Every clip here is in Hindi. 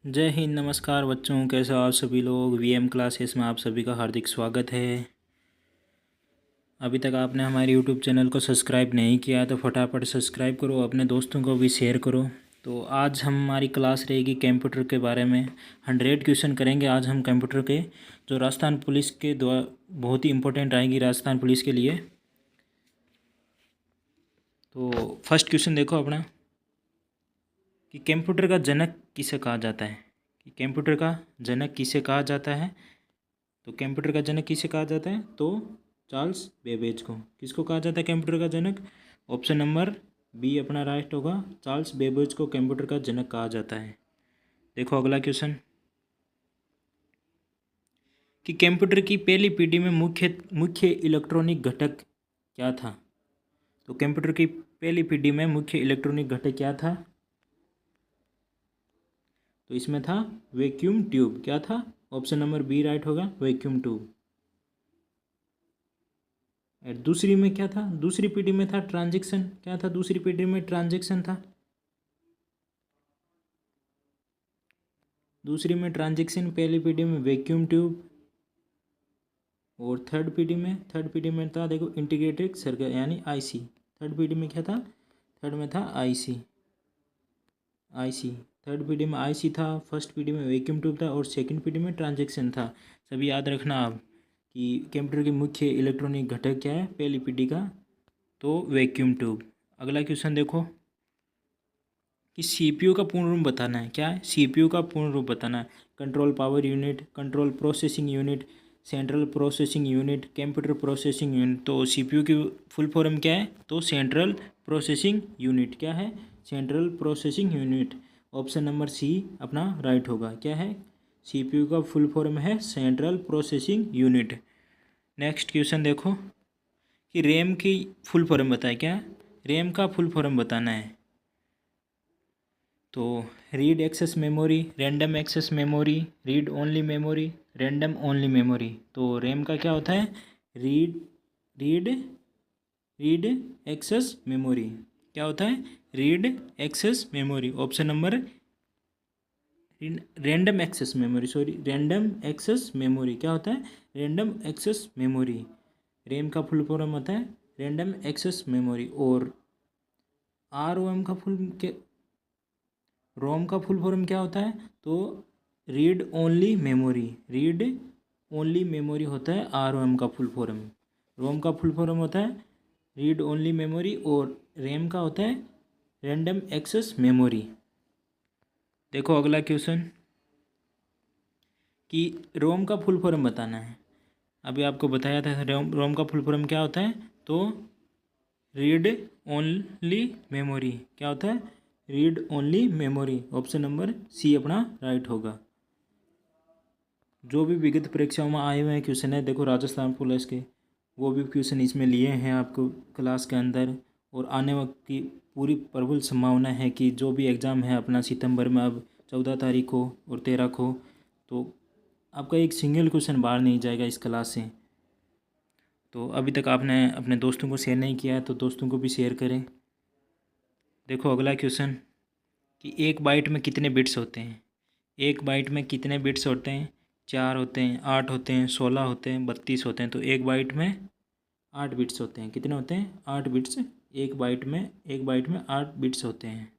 जय हिंद। नमस्कार बच्चों, कैसे हो आप सभी लोग। वीएम क्लासेस में आप सभी का हार्दिक स्वागत है। अभी तक आपने हमारे यूट्यूब चैनल को सब्सक्राइब नहीं किया है तो फटाफट सब्सक्राइब करो, अपने दोस्तों को भी शेयर करो। तो आज हमारी क्लास रहेगी कंप्यूटर के बारे में। 100 क्वेश्चन करेंगे आज हम कंप्यूटर के, जो राजस्थान पुलिस के द्वारा बहुत ही इंपॉर्टेंट आएगी राजस्थान पुलिस के लिए। तो फर्स्ट क्वेश्चन देखो अपना, कि कंप्यूटर का जनक किसे कहा जाता है। कि कंप्यूटर का जनक किसे कहा जाता है। तो कंप्यूटर का जनक किसे कहा जाता है, तो चार्ल्स बेबेज को। किसको कहा जाता है कंप्यूटर का जनक। ऑप्शन नंबर बी अपना राइट होगा, चार्ल्स बेबेज को कंप्यूटर का जनक कहा जाता है। देखो अगला क्वेश्चन, कि कंप्यूटर की पहली पीढ़ी में मुख्य मुख्य इलेक्ट्रॉनिक घटक क्या था। तो कंप्यूटर की पहली पीढ़ी में मुख्य इलेक्ट्रॉनिक घटक क्या था। तो इसमें था वैक्यूम ट्यूब। क्या था, ऑप्शन नंबर बी राइट होगा, वैक्यूम ट्यूब। और दूसरी में क्या था, दूसरी पीढ़ी में था ट्रांजैक्शन। क्या था दूसरी पीढ़ी में, ट्रांजैक्शन था। दूसरी में ट्रांजैक्शन, पहली पीढ़ी में वैक्यूम ट्यूब। और थर्ड पीढ़ी में था देखो इंटीग्रेटेड सर्किट यानी आईसी। थर्ड पीढ़ी में क्या था, थर्ड में था आईसी। आईसी थर्ड पीढ़ी में आईसी था, फर्स्ट पीढ़ी में वैक्यूम ट्यूब था और सेकंड पीढ़ी में ट्रांजैक्शन था। सभी याद रखना आप कि कंप्यूटर के मुख्य इलेक्ट्रॉनिक घटक क्या है पहली पीढ़ी का, तो वैक्यूम ट्यूब। अगला क्वेश्चन देखो, कि सीपीयू का पूर्ण रूप बताना है। क्या है, सीपीयू का पूर्ण रूप बताना है। Control power unit, control processing unit, central processing unit, computer processing unit. तो सीपीयू की फुल फॉर्म क्या है, तो सेंट्रल प्रोसेसिंग यूनिट। क्या है, central processing unit. Option number C अपना राइट होगा। क्या है, सीपीयू का फुल फॉर्म है central processing unit. Next question देखो, कि रैम की फुल फॉर्म बताए। क्या, रैम का फुल फॉर्म बताना है। तो read access memory, random access memory, read only memory, random only memory. तो रैम का क्या होता है, read read read access memory. क्या होता है, read access memory. Option number random access memory, sorry random access memory. क्या होता है, रैंडम एक्सेस मेमोरी। रैम का फुल फॉर्म होता है रैंडम एक्सेस मेमोरी। और आर ओ एम का फुल के रोम का फुल फॉर्म क्या होता है, तो read only memory. Read only memory होता है आर ओ एम का फुल फॉर्म। रोम का फुल फॉर्म होता है रीड ओनली मेमोरी और रैम का होता है रैंडम एक्सेस मेमोरी। देखो अगला क्वेश्चन, कि रोम का फुल फॉर्म बताना है। अभी आपको बताया था रोम का फुल फॉर्म क्या होता है, तो रीड ओनली मेमोरी। क्या होता है, read only memory. Option number C अपना राइट होगा। जो भी विगत परीक्षाओं में आए हुए हैं क्वेश्चन है, देखो राजस्थान पुलिस के, वो भी क्वेश्चन इसमें लिए हैं आपको क्लास के अंदर। और आने वक्त की पूरी प्रबल संभावना है कि जो भी एग्ज़ाम है अपना सितंबर में, अब 14 तारीख को और 13 को, तो आपका एक सिंगल क्वेश्चन बाहर नहीं जाएगा इस क्लास से। तो अभी तक आपने अपने दोस्तों को शेयर नहीं किया है तो दोस्तों को भी शेयर करें। देखो अगला क्वेश्चन, कि एक बाइट में कितने बिट्स होते हैं। एक बाइट में कितने बिट्स होते हैं, 4 होते हैं, 8 होते हैं, 16 होते हैं, 32 होते हैं। तो एक बाइट में 8 बिट्स होते हैं। कितने होते हैं, 8 बिट्स। एक बाइट में 8 बिट्स होते हैं।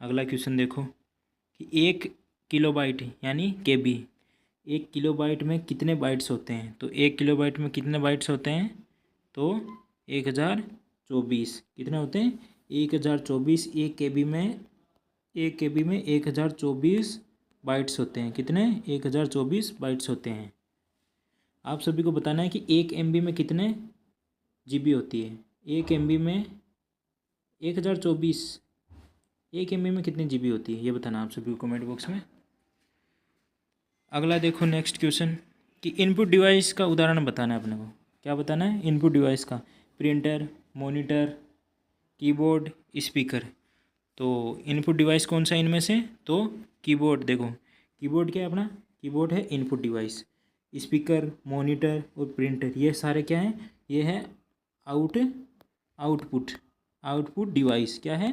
अगला क्वेश्चन देखो, कि 1 किलोबाइट यानी केबी, 1 किलोबाइट में कितने बाइट्स होते हैं। तो 1 किलोबाइट में कितने बाइट्स होते हैं, तो 1024। कितने होते हैं, 1024। एक केबी में 1024 बाइट्स होते हैं। कितने, 1024 बाइट्स होते हैं। आप सभी को बताना है कि 1 MB में कितने GB होती है। 1 MB में 1024, 1 MB में कितनी GB होती है, ये बताना आप सभी को कमेंट बॉक्स में। अगला देखो नेक्स्ट क्वेश्चन, कि इनपुट डिवाइस का उदाहरण बताना है अपने को। क्या बताना है, इनपुट डिवाइस का। Printer, monitor, keyboard, speaker. तो इनपुट डिवाइस कौन सा इनमें से, तो कीबोर्ड। देखो कीबोर्ड क्या है अपना, कीबोर्ड है इनपुट डिवाइस। स्पीकर, मॉनिटर और प्रिंटर ये सारे क्या हैं, ये है आउटपुट आउटपुट डिवाइस। क्या है,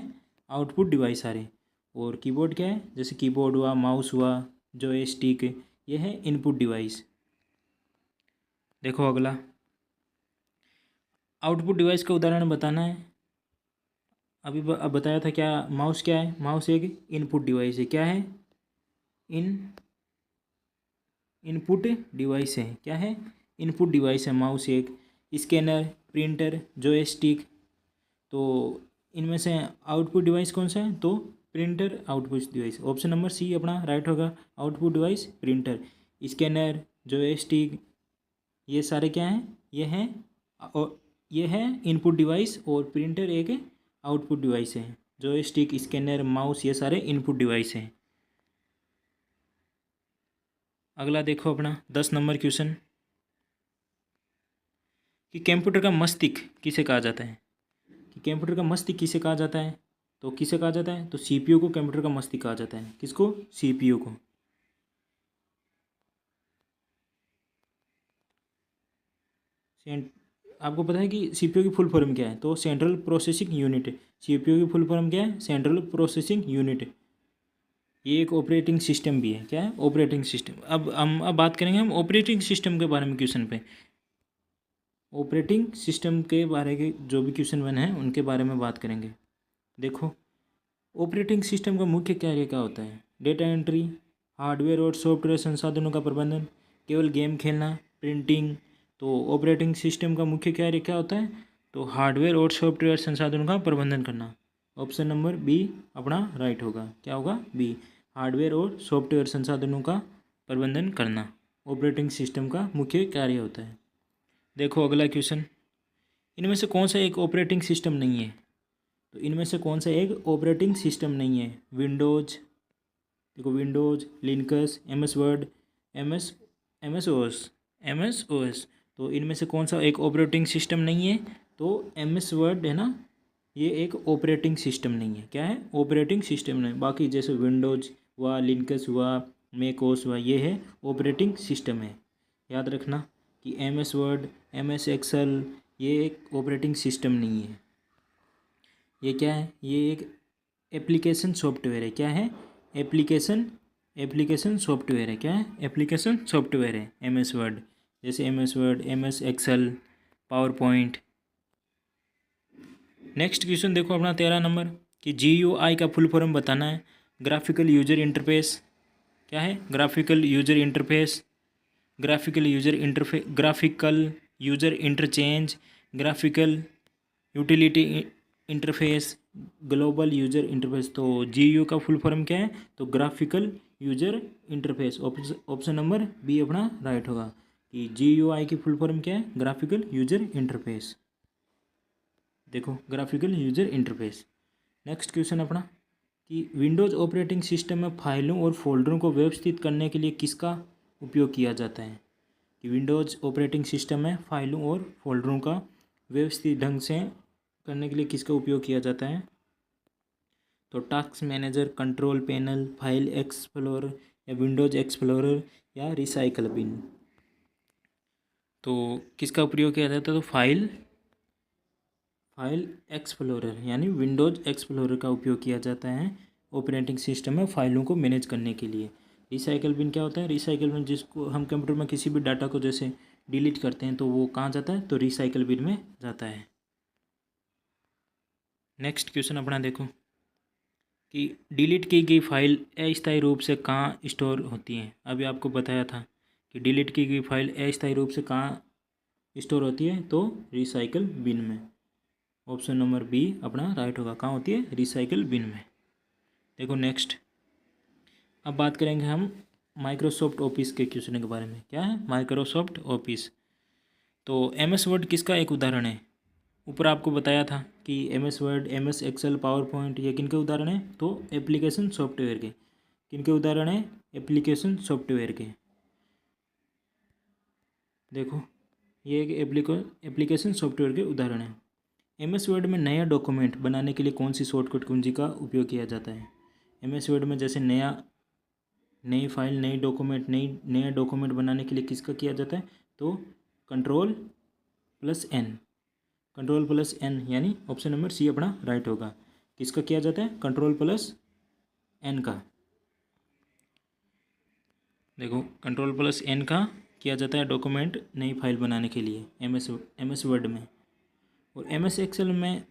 आउटपुट डिवाइस सारे। और कीबोर्ड क्या है, जैसे कीबोर्ड हुआ, माउस हुआ, जॉयस्टिक, ये है इनपुट डिवाइस। देखो अगला, आउटपुट डिवाइस का उदाहरण बताना है। अभी अब बताया था क्या, माउस क्या है, माउस एक इनपुट डिवाइस है। क्या है, इनपुट डिवाइस है। क्या है, इनपुट डिवाइस है माउस एक। स्कैनर, प्रिंटर, जॉयस्टिक, तो इनमें से आउटपुट डिवाइस कौन सा है, तो printer output device. Option number C अपना राइट होगा, output device printer. Scanner, joystick, ये सारे क्या हैं, ये हैं, और ये है इनपुट डिवाइस, और प्रिंटर एक आउटपुट डिवाइस है। जॉयस्टिक, स्कैनर, माउस, ये सारे इनपुट डिवाइस हैं। अगला देखो अपना 10 नंबर क्वेश्चन, कि कंप्यूटर का मस्तिष्क किसे कहा जाता है। कि कंप्यूटर का मस्तिष्क किसे कहा जाता है, तो किसे कहा जाता है, तो सीपीयू को कंप्यूटर का मस्तिष्क कहा जाता है। किसको, सीपीयू को। आपको पता है कि सीपीयू की फुल फॉर्म क्या है, तो सेंट्रल प्रोसेसिंग यूनिट। सीपीयू की फुल फॉर्म क्या है, सेंट्रल प्रोसेसिंग यूनिट। ये एक ऑपरेटिंग सिस्टम भी है। क्या है, ऑपरेटिंग सिस्टम। अब बात करेंगे हम ऑपरेटिंग सिस्टम के बारे में क्वेश्चन पे। ऑपरेटिंग सिस्टम के बारे के जो भी क्वेश्चन बने हैं उनके बारे में बात करेंगे। देखो, ऑपरेटिंग सिस्टम का मुख्य कार्य क्या होता है, डेटा एंट्री, हार्डवेयर और सॉफ्टवेयर संसाधनों का प्रबंधन, केवल गेम खेलना, प्रिंटिंग। तो ऑपरेटिंग सिस्टम का मुख्य कार्य क्या होता है, तो हार्डवेयर और सॉफ्टवेयर संसाधनों का प्रबंधन करना। ऑप्शन नंबर बी अपना राइट होगा। क्या होगा, बी, हार्डवेयर और सॉफ्टवेयर संसाधनों का प्रबंधन करना ऑपरेटिंग सिस्टम का मुख्य कार्य होता है। देखो अगला क्वेश्चन, इनमें से कौन सा एक ऑपरेटिंग सिस्टम नहीं है, तो इनमें से कौन सा एक ऑपरेटिंग सिस्टम नहीं है। विंडोज, देखो Windows, Linux, MS Word, MS OS. तो इनमें से कौन सा एक ऑपरेटिंग सिस्टम नहीं है, तो एमएस वर्ड है ना, ये एक ऑपरेटिंग सिस्टम नहीं है। क्या है, ऑपरेटिंग सिस्टम नहीं। बाकी जैसे विंडोज हुआ, लिनक्स हुआ, मैक ओएस हुआ, ये है ऑपरेटिंग सिस्टम है। याद रखना कि एमएस वर्ड, एमएस एक्सेल, ये एक ऑपरेटिंग सिस्टम नहीं है। ये क्या है, ये एक एप्लीकेशन सॉफ्टवेयर है। क्या है, एप्लीकेशन सॉफ्टवेयर है। क्या है, एप्लीकेशन सॉफ्टवेयर है एमएस वर्ड। जैसे MS Word, MS Excel, power point. Next question देखो अपना 13 नंबर, कि जीयूआई का फुल फॉर्म बताना है। Graphical user interface. क्या है, graphical user interface, graphical user interchange, graphical utility interface, global user interface. तो जीयू का फुल फॉर्म क्या है, तो graphical user interface. Option number B अपना राइट होगा, कि जीयूआई की फुल फॉर्म क्या है, ग्राफिकल यूजर इंटरफेस। देखो, graphical user interface. Next question अपना, कि विंडोज़ ऑपरेटिंग सिस्टम में फाइलों और फोल्डरों को व्यवस्थित करने के लिए किसका उपयोग किया जाता है। कि विंडोज़ ऑपरेटिंग सिस्टम में फाइलों और फोल्डरों का व्यवस्थित ढंग से करने के लिए किसका उपयोग किया जाता है, तो task manager, control panel, file explorer, या विंडोज एक्सप्लोरर, या रिसाइकल बिन। तो किसका प्रयोग किया जाता है, तो फाइल एक्सप्लोरर यानी विंडोज एक्सप्लोरर का उपयोग किया जाता है ऑपरेटिंग सिस्टम में फाइलों को मैनेज करने के लिए। रिसाइकल बिन क्या होता है, रिसाइकल बिन जिसको हम कंप्यूटर में किसी भी डाटा को जैसे डिलीट करते हैं तो वो कहाँ जाता है, तो रिसाइकल बिन में जाता है। नेक्स्ट क्वेश्चन अपना देखो, कि डिलीट की गई फाइल अस्थायी रूप से कहाँ स्टोर होती है। अभी आपको बताया था कि डिलीट की गई फाइल अस्थायी रूप से कहाँ स्टोर होती है, तो रिसाइकल बिन में। ऑप्शन नंबर बी अपना राइट होगा, कहाँ होती है, रिसाइकल बिन में। देखो नेक्स्ट, अब बात करेंगे हम माइक्रोसॉफ्ट ऑफिस के क्वेश्चन के बारे में। क्या है, माइक्रोसॉफ्ट ऑफिस। तो एमएस वर्ड किसका एक उदाहरण है। ऊपर आपको बताया था कि MS Word, MS Excel, power point, ये किन के उदाहरण हैं, तो एप्लीकेशन सॉफ्टवेयर के। किन के उदाहरण हैं, एप्लीकेशन सॉफ्टवेयर के। देखो, ये एक एप्लीकेशन सॉफ्टवेयर के उदाहरण है। एमएस वर्ड में नया डॉक्यूमेंट बनाने के लिए कौन सी शॉर्टकट कुंजी का उपयोग किया जाता है। एमएस वर्ड में जैसे नई फाइल, नया डॉक्यूमेंट बनाने के लिए किसका किया जाता है, तो कंट्रोल+N यानी ऑप्शन नंबर सी अपना राइट होगा। किसका किया जाता है, कंट्रोल+ एन का, देखो Ctrl+N का किया जाता है डॉक्यूमेंट नई फाइल बनाने के लिए एम एस वर्ड में। और एम एस एक्सेल में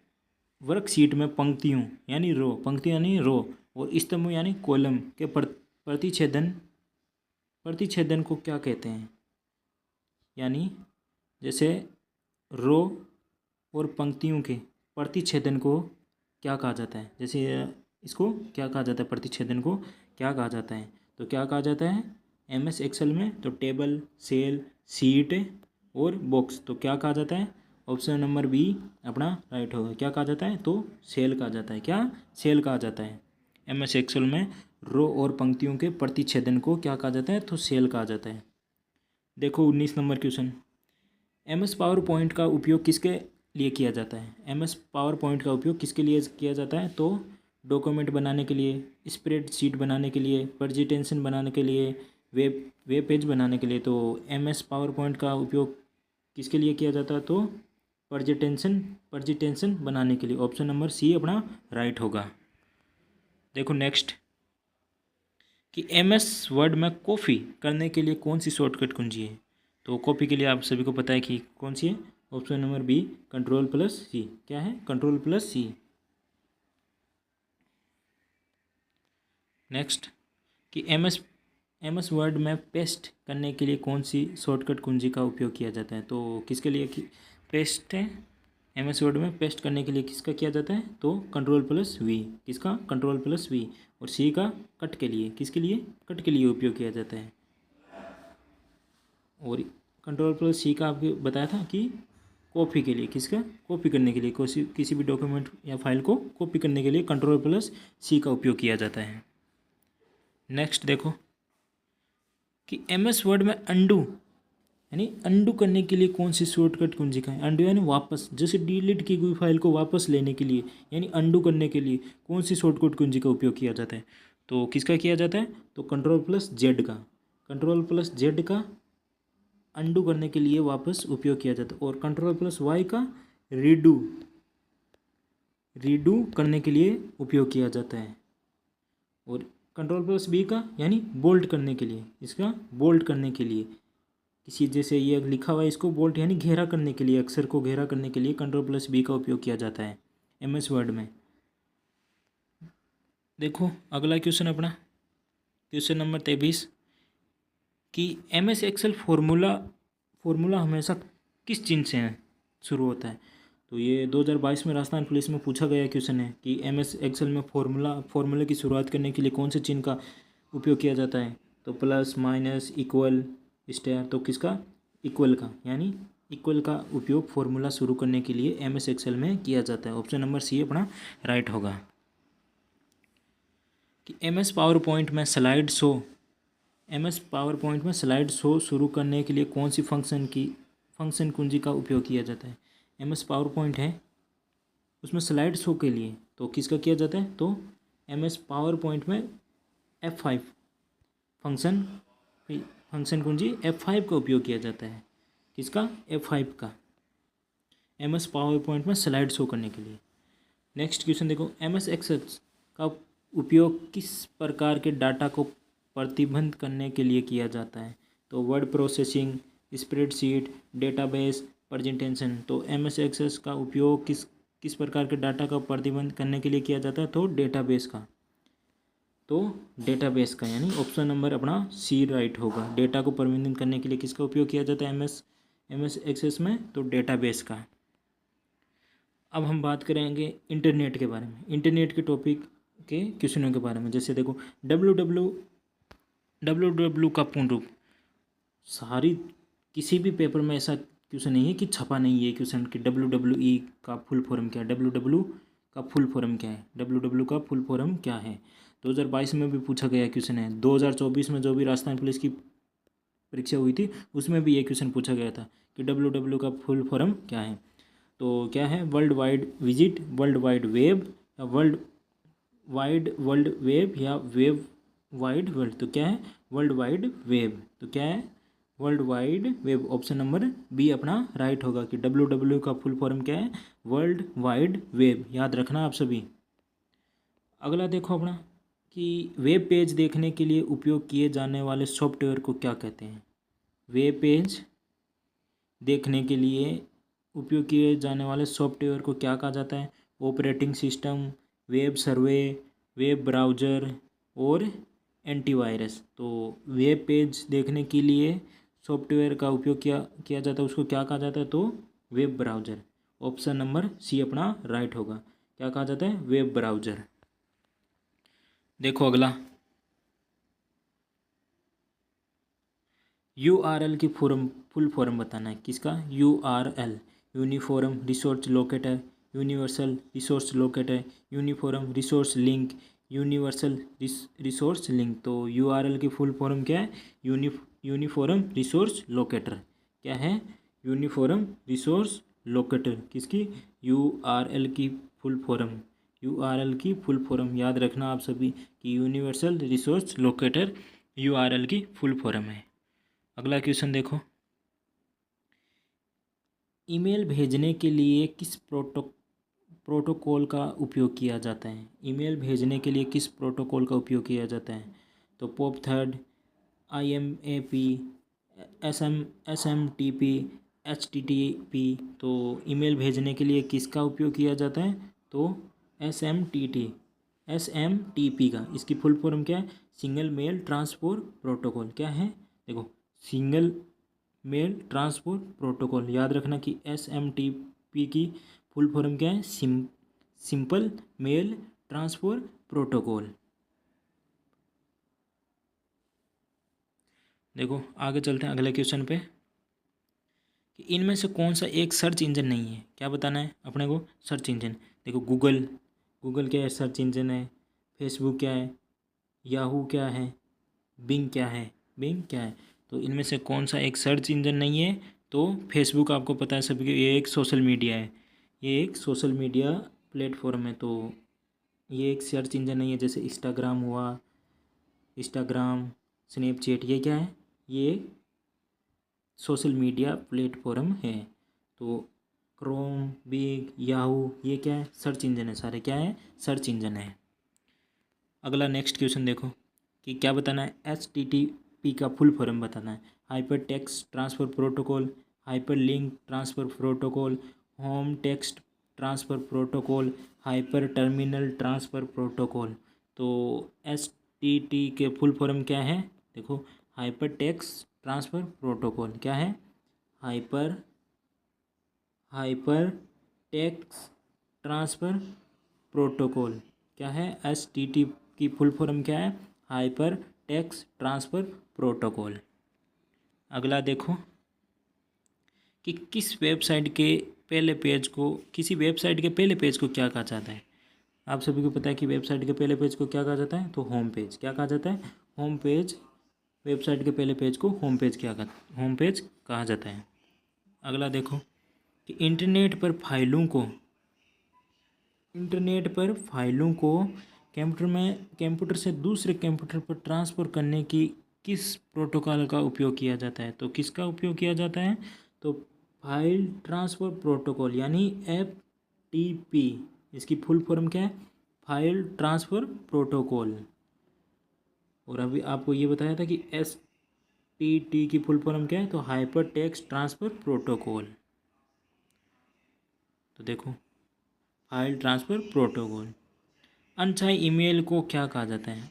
वर्कशीट में पंक्तियों यानी रो, पंक्तियाँ यानी रो, और स्तंभ यानी कॉलम के प्रतिच्छेदन को क्या कहते हैं? यानी जैसे रो और पंक्तियों के प्रतिच्छेदन को क्या कहा जाता है? जैसे इसको क्या कहा जाता है? प्रतिच्छेदन को क्या कहा जाता है? तो क्या कहा जाता है एम एस एक्सेल में? तो टेबल, सेल, सीट और बॉक्स। तो क्या कहा जाता है? ऑप्शन नंबर बी अपना राइट होगा। क्या कहा जाता है? तो सेल कहा जाता है। क्या? सेल कहा जाता है। एम एस एक्सेल में रो और पंक्तियों के प्रतिच्छेदन को क्या कहा जाता है? तो सेल कहा जाता है। देखो 19 number question, M S power point का उपयोग किसके लिए किया जाता है? एम एस पावर पॉइंट का उपयोग किसके लिए किया जाता है? तो डॉक्यूमेंट बनाने के लिए, स्प्रेडशीट बनाने के लिए, प्रेजेंटेशन बनाने के लिए, वेब पेज बनाने के लिए। तो एम एस पावर पॉइंट का उपयोग किसके लिए किया जाता है? तो प्रेजेंटेशन बनाने के लिए। ऑप्शन नंबर सी अपना राइट होगा। देखो नेक्स्ट कि एम एस वर्ड में कॉपी करने के लिए कौन सी शॉर्टकट कुंजी है? तो कॉपी के लिए आप सभी को पता है कि कौन सी है? Option number B Ctrl+C। क्या है? Ctrl+C। नेक्स्ट कि एम एस वर्ड में पेस्ट करने के लिए कौन सी शॉर्टकट कुंजी का उपयोग किया जाता है? तो किसके लिए पेस्ट है? एम एस वर्ड में पेस्ट करने के लिए किसका किया जाता है? तो Ctrl+V। किसका? Ctrl+V। और सी का कट के लिए, किसके लिए? कट के लिए उपयोग किया जाता है। और Ctrl+C का आपको बताया था कि कॉपी के लिए, किसका? कॉपी करने के लिए, किसी भी डॉक्यूमेंट या फाइल को कॉपी करने के लिए Ctrl+C का उपयोग किया जाता है। नेक्स्ट देखो कि एम एस वर्ड में अंडू करने के लिए कौन सी शॉर्टकट कुंजी का है? अंडू यानी वापस, जैसे डिलीट की गई फाइल को वापस लेने के लिए यानी अंडू करने के लिए कौन सी शॉर्टकट कुंजी का उपयोग किया जाता है? तो किसका किया जाता है? तो Ctrl+Z का। Ctrl+Z का अंडू करने के लिए वापस उपयोग किया जाता है। और Ctrl+Y का रीडू करने के लिए उपयोग किया जाता है। और Ctrl+B का यानी बोल्ड करने के लिए, इसका बोल्ड करने के लिए, किसी जैसे ये लिखा हुआ है इसको बोल्ड यानी घेरा करने के लिए, अक्षर को घेरा करने के लिए Ctrl+B का उपयोग किया जाता है एम एस वर्ड में। देखो अगला क्वेश्चन अपना क्वेश्चन नंबर 23 कि एम एस एक्सेल फॉर्मूला हमेशा किस चिन्ह से शुरू होता है? तो ये 2022 में राजस्थान पुलिस में पूछा गया क्वेश्चन है कि एम एस एक्सेल में फॉर्मूले की शुरुआत करने के लिए कौन से चिन्ह का उपयोग किया जाता है? तो प्लस, माइनस, इक्वल, स्टार। तो किसका? इक्वल का, यानी इक्वल का उपयोग फॉर्मूला शुरू करने के लिए एम एस एक्सेल में किया जाता है। ऑप्शन नंबर सी अपना राइट होगा। कि एम एस पावर पॉइंट में स्लाइड शो शुरू करने के लिए कौन सी फंक्शन कुंजी का उपयोग किया जाता है? एम एस पावर पॉइंट है उसमें स्लाइड शो के लिए तो किसका किया जाता है? तो एम एस पावर पॉइंट में F5 फंक्शन कुंजी F5 का उपयोग किया जाता है। किसका? F5 का, एम एस पावर पॉइंट में स्लाइड शो करने के लिए। नेक्स्ट क्वेश्चन देखो, एम एस एक्सेल का उपयोग किस प्रकार के डाटा को प्रतिबंध करने के लिए किया जाता है? तो word processing, spreadsheet, database, presentation. तो एम एस एक्सेल का उपयोग किस प्रकार के डाटा का प्रतिबंध करने के लिए किया जाता है? तो डेटाबेस का। तो डेटाबेस का, यानी ऑप्शन नंबर अपना सी राइट होगा। डेटा को प्रबंधित करने के लिए किसका उपयोग किया जाता है एम एस एक्सेस में? तो डेटाबेस का। अब हम बात करेंगे इंटरनेट के बारे में, इंटरनेट के टॉपिक के क्वेश्चनों के बारे में। जैसे देखो डब्ल्यू का पूर्ण रूप, किसी भी पेपर में ऐसा क्वेश्चन नहीं है कि छपा नहीं है क्वेश्चन कि WWE का फुल फॉर्म क्या है, डब्ल्यू का फुल फॉर्म क्या है, डब्ल्यू का फुल फॉर्म क्या है। 2022 में भी पूछा गया क्वेश्चन है। 2024 में जो भी राजस्थान पुलिस की परीक्षा हुई थी उसमें भी ये क्वेश्चन पूछा गया था कि डब्ल्यू का फुल फॉर्म क्या है। तो क्या है? World wide visit, world wide web, या वर्ल्ड वेब, या वेब वाइड वर्ल्ड। तो क्या है? World wide web. तो क्या है? World wide web. Option number B अपना राइट होगा कि डब्ल्यू का फुल फॉर्म क्या है? वर्ल्ड वाइड वेब। याद रखना आप सभी। अगला देखो अपना कि वेब पेज देखने के लिए उपयोग किए जाने वाले सॉफ्टवेयर को क्या कहते हैं। वेब पेज देखने के लिए उपयोग किए जाने वाले सॉफ्टवेयर को क्या कहा जाता है। ऑपरेटिंग सिस्टम, वेब सर्वे, वेब ब्राउज़र और एंटीवायरस। तो वेब पेज देखने के लिए सॉफ्टवेयर का उपयोग किया जाता है, उसको क्या कहा जाता है, तो web browser. Option number C अपना राइट होगा। क्या कहा जाता है, वेब ब्राउज़र। देखो अगला, यूआरएल की फुल फॉर्म बताना है। किसका, URL, uniform resource locator, universal resource locator, uniform resource link, universal resource link. तो यूआरएल की फुल फॉर्म क्या है, यूनिफॉर्म रिसोर्स लोकेटर। क्या है, यूनिफॉर्म रिसोर्स लोकेटर। किसकी, यूआरएल की फुल फॉर्म। यूआरएल की फुल फॉर्म याद रखना आप सभी कि यूनिवर्सल रिसोर्स लोकेटर यूआरएल की फुल फॉर्म है। अगला क्वेश्चन देखो, ईमेल भेजने के लिए किस प्रोटोकॉल का उपयोग किया जाता है। ईमेल भेजने के लिए किस प्रोटोकॉल का उपयोग किया जाता है। तो POP3, IMAP, SMTP, HTTP। तो ईमेल भेजने के लिए किसका उपयोग किया जाता है, तो SMTP का। इसकी फुल फॉर्म क्या है, सिंगल मेल ट्रांसपोर्ट प्रोटोकॉल। क्या है, देखो, सिंगल मेल ट्रांसपोर्ट प्रोटोकॉल। याद रखना कि SMTP की फुल फॉर्म क्या है, सिंपल मेल ट्रांसपोर्ट प्रोटोकॉल। देखो आगे चलते हैं अगले क्वेश्चन पे, कि इनमें से कौन सा एक सर्च इंजन नहीं है। क्या बताना है अपने को, सर्च इंजन। देखो गूगल क्या है, सर्च इंजन है। फेसबुक क्या है, याहू क्या है, बिंग क्या है, तो इनमें से कौन सा एक सर्च इंजन नहीं है। तो फेसबुक आपको पता है सभी, ये एक सोशल मीडिया है, ये एक सोशल मीडिया प्लेटफॉर्म है। तो ये एक सर्च इंजन नहीं है। जैसे इंस्टाग्राम हुआ, स्नैपचैट, ये क्या है, ये सोशल मीडिया प्लेटफॉर्म है। तो क्रोम, बिग, याहू, ये क्या है, सर्च इंजन है। सारे क्या है, सर्च इंजन है। अगला नेक्स्ट क्वेश्चन देखो, कि क्या बताना है, HTTP का फुल फॉर्म बताना है। Hyper text transfer protocol, hyper link transfer protocol, home text transfer protocol, hyper terminal transfer protocol. तो HTTP के फुल फॉर्म क्या है, देखो, हाइपर टेक्स्ट ट्रांसफ़र प्रोटोकॉल। क्या है, हाइपर टेक्स्ट ट्रांसफ़र प्रोटोकॉल। क्या है, HTTP की फुल फॉर्म क्या है, हाइपर टेक्स्ट ट्रांसफ़र प्रोटोकॉल। अगला देखो, कि किसी वेबसाइट के पहले पेज को क्या कहा जाता है। आप सभी को पता है कि वेबसाइट के पहले पेज को क्या कहा जाता है, तो होम पेज। क्या कहा जाता है, होम पेज। वेबसाइट के पहले पेज को होम पेज कहा जाता है। अगला देखो, कि इंटरनेट पर फाइलों को कंप्यूटर से दूसरे कंप्यूटर पर ट्रांसफ़र करने की किस प्रोटोकॉल का उपयोग किया जाता है। तो किसका उपयोग किया जाता है, तो फाइल ट्रांसफ़र प्रोटोकॉल, यानी FTP। इसकी फुल फॉर्म क्या है, फाइल ट्रांसफ़र प्रोटोकॉल। और अभी आपको ये बताया था कि STT की फुल फॉर्म क्या है, तो हाइपर टेक्स्ट ट्रांसफ़र प्रोटोकॉल। तो देखो, फाइल ट्रांसफ़र प्रोटोकॉल। अनचाही ईमेल को क्या कहा जाता है,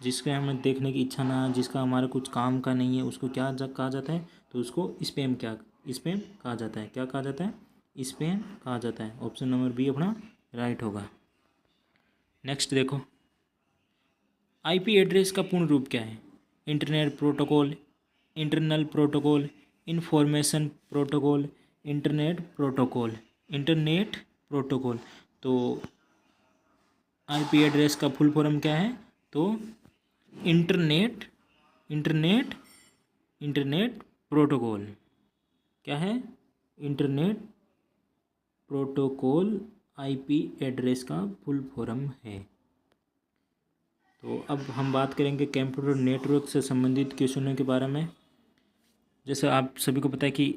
जिसके हमें देखने की इच्छा ना, जिसका हमारा कुछ काम का नहीं है, उसको क्या कहा जाता है, तो उसको स्पैम कहा जाता है। क्या कहा जाता है, स्पैम कहा जाता है। ऑप्शन नंबर बी अपना राइट होगा। नेक्स्ट देखो, IP एड्रेस का पूर्ण रूप क्या है। Internet protocol, internal protocol, information protocol, internet protocol. तो IP एड्रेस का फुल फॉर्म क्या है, तो इंटरनेट प्रोटोकॉल। क्या है, इंटरनेट प्रोटोकॉल IP एड्रेस का फुल फॉर्म है। तो अब हम बात करेंगे कंप्यूटर नेटवर्क से संबंधित क्वेश्चनों के बारे में। जैसे आप सभी को पता है कि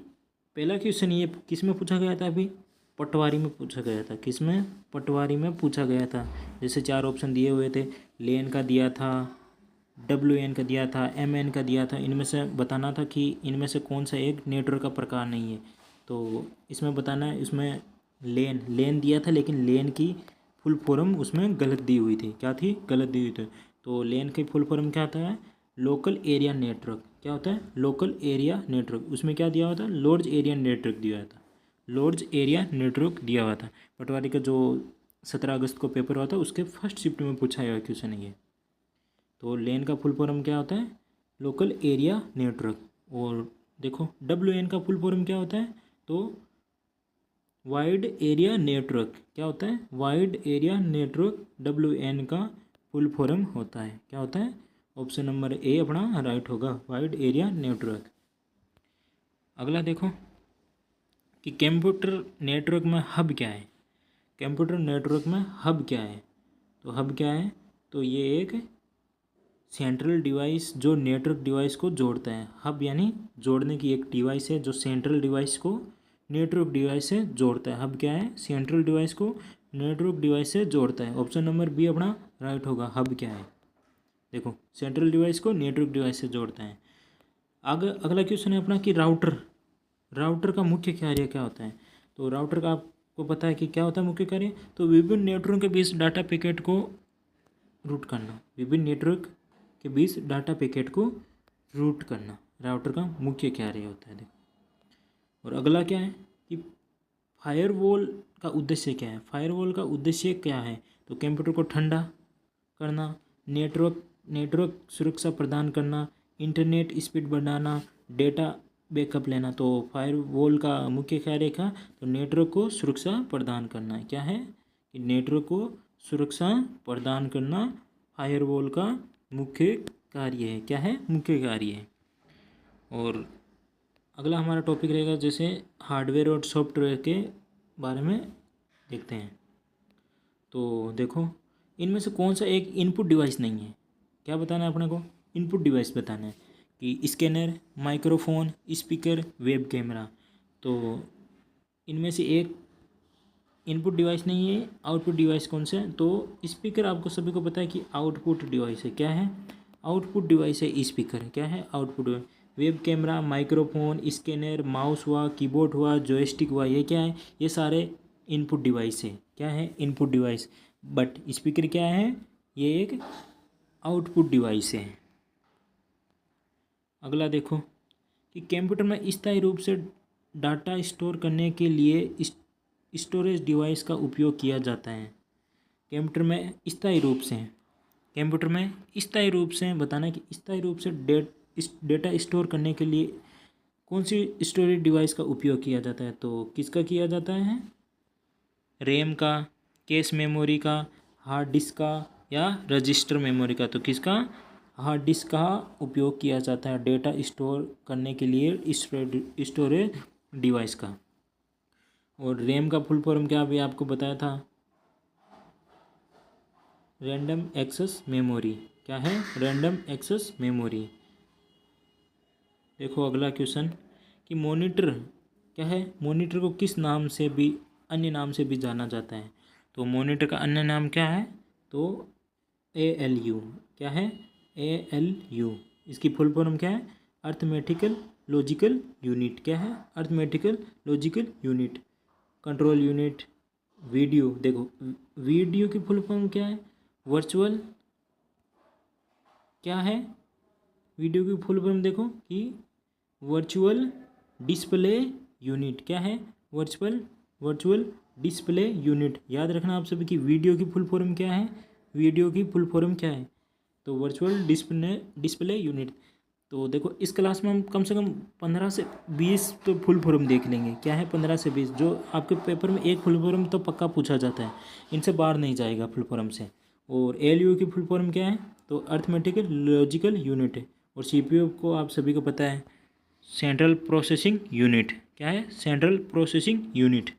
पहला क्वेश्चन ये किस में पूछा गया था, अभी पटवारी में पूछा गया था। किसमें? पटवारी में पूछा गया था। जैसे 4 ऑप्शन दिए हुए थे, लेन का दिया था, WN का दिया था, MN का दिया था। इनमें से बताना था कि इनमें से कौन सा एक नेटवर्क का प्रकार नहीं है। तो इसमें बताना है, इसमें लेन दिया था, लेकिन लेन की फुल फॉर्म उसमें गलत दी हुई थी। क्या थी? गलत दी हुई थी। तो लेन की फुल फॉर्म क्या होता है? Local area network. क्या होता है? Local area network. उसमें क्या दिया हुआ था? लार्ज एरिया नेटवर्क दिया हुआ था। लार्ज एरिया नेटवर्क दिया हुआ था। पटवारी का जो 17 अगस्त को पेपर हुआ था उसके फर्स्ट शिफ्ट में पूछा हुआ क्वेश्चन है ये। तो लेन का फुल फॉर्म क्या होता है? Local area network. और देखो WN का फुल फॉर्म क्या होता है? तो वाइड एरिया नेटवर्क। क्या होता है? वाइड एरिया नेटवर्क WN का फुल फॉर्म होता है। क्या होता है? ऑप्शन नंबर ए अपना राइट होगा, वाइड एरिया नेटवर्क। अगला देखो कि कंप्यूटर नेटवर्क में हब क्या है। कंप्यूटर नेटवर्क में हब क्या है? तो हब क्या है? तो ये एक सेंट्रल डिवाइस जो नेटवर्क डिवाइस को जोड़ता है। हब यानी जोड़ने की एक डिवाइस है जो सेंट्रल डिवाइस को नेटवर्क डिवाइस से जोड़ता है। हब क्या है? सेंट्रल डिवाइस को नेटवर्क डिवाइस से जोड़ता है। ऑप्शन नंबर बी अपना राइट होगा। हब क्या है? देखो सेंट्रल डिवाइस को नेटवर्क डिवाइस से जोड़ता है। आगे अगला क्वेश्चन है अपना कि राउटर का मुख्य कार्य क्या होता है। तो राउटर का आपको पता है कि क्या होता है मुख्य कार्य? तो विभिन्न नेटवर्क के बीच डाटा पैकेट को रूट करना। विभिन्न नेटवर्क के बीच डाटा पैकेट को रूट करना राउटर का मुख्य कार्य होता है। देखो और अगला क्या है कि फायरवॉल का उद्देश्य क्या है। फायरवॉल का उद्देश्य क्या है? तो कंप्यूटर को ठंडा करना, नेटवर्क सुरक्षा प्रदान करना, इंटरनेट स्पीड बढ़ाना, डेटा बैकअप लेना। तो फायरवॉल का मुख्य कार्य क्या? तो नेटवर्क को सुरक्षा प्रदान करना है। क्या है? कि नेटवर्क को सुरक्षा प्रदान करना फायरवॉल का मुख्य कार्य है। क्या है? मुख्य कार्य है। और अगला हमारा टॉपिक रहेगा जैसे हार्डवेयर और सॉफ्टवेयर के बारे में देखते हैं। तो देखो इनमें से कौन सा एक इनपुट डिवाइस नहीं है। क्या बताना है अपने को? इनपुट डिवाइस बताना है कि scanner, microphone, speaker, web camera. तो इनमें से एक इनपुट डिवाइस नहीं है। आउटपुट डिवाइस कौन सा है? तो स्पीकर आपको सभी को पता है कि आउटपुट डिवाइस है। क्या है? आउटपुट डिवाइस है स्पीकर। क्या है? Output device. Web camera, microphone, scanner, mouse हुआ, कीबोर्ड हुआ, जॉयस्टिक हुआ, ये क्या है? ये सारे इनपुट डिवाइस है। क्या है? Input device. बट स्पीकर क्या है? ये एक आउटपुट डिवाइस है। अगला देखो कि कंप्यूटर में स्थायी रूप से डाटा स्टोर करने के लिए स्टोरेज डिवाइस का उपयोग किया जाता है। कंप्यूटर में स्थायी रूप से कंप्यूटर में स्थायी रूप से बताना कि स्थायी रूप से डेटा स्टोर करने के लिए कौन सी स्टोरेज डिवाइस का उपयोग किया जाता है। तो किसका किया जाता है? रैम का, कैश मेमोरी का, हार्ड डिस्क का या रजिस्टर मेमोरी का। तो किसका? हार्ड डिस्क का उपयोग किया जाता है डेटा स्टोर करने के लिए स्टोरेज डिवाइस का। और रैम का फुल फॉर्म क्या अभी आपको बताया था? Random access memory. क्या है? Random access memory. देखो अगला क्वेश्चन कि मॉनिटर क्या है? मॉनिटर को किस नाम से भी, अन्य नाम से भी जाना जाता है। तो मॉनिटर का अन्य नाम क्या है? तो ALU। क्या है? ALU। इसकी फुल फॉर्म क्या है? Arithmetical logical unit. क्या है? Arithmetical logical unit. Control unit. Video, देखो वीडियो की फुल फॉर्म क्या है? वर्चुअल। क्या है? वीडियो की फुल फॉर्म देखो कि वर्चुअल डिस्प्ले यूनिट। क्या है? Virtual display unit. याद रखना आप सभी की वीडियो की फुल फॉर्म क्या है? वीडियो की फुल फॉर्म क्या है? तो वर्चुअल डिस्प्ले यूनिट। तो देखो इस क्लास में हम कम से कम 15 से 20 तो फुल फॉर्म देख लेंगे। क्या है? 15 से 20 जो आपके पेपर में एक फुल फॉर्म तो पक्का पूछा जाता है, इनसे बाहर नहीं जाएगा फुल फॉर्म से। और ALU की फुल फॉर्म क्या है? तो अर्थमेटिकल लॉजिकल यूनिट है। और CPU को आप सभी को पता है, सेंट्रल प्रोसेसिंग यूनिट। क्या है? Central processing unit.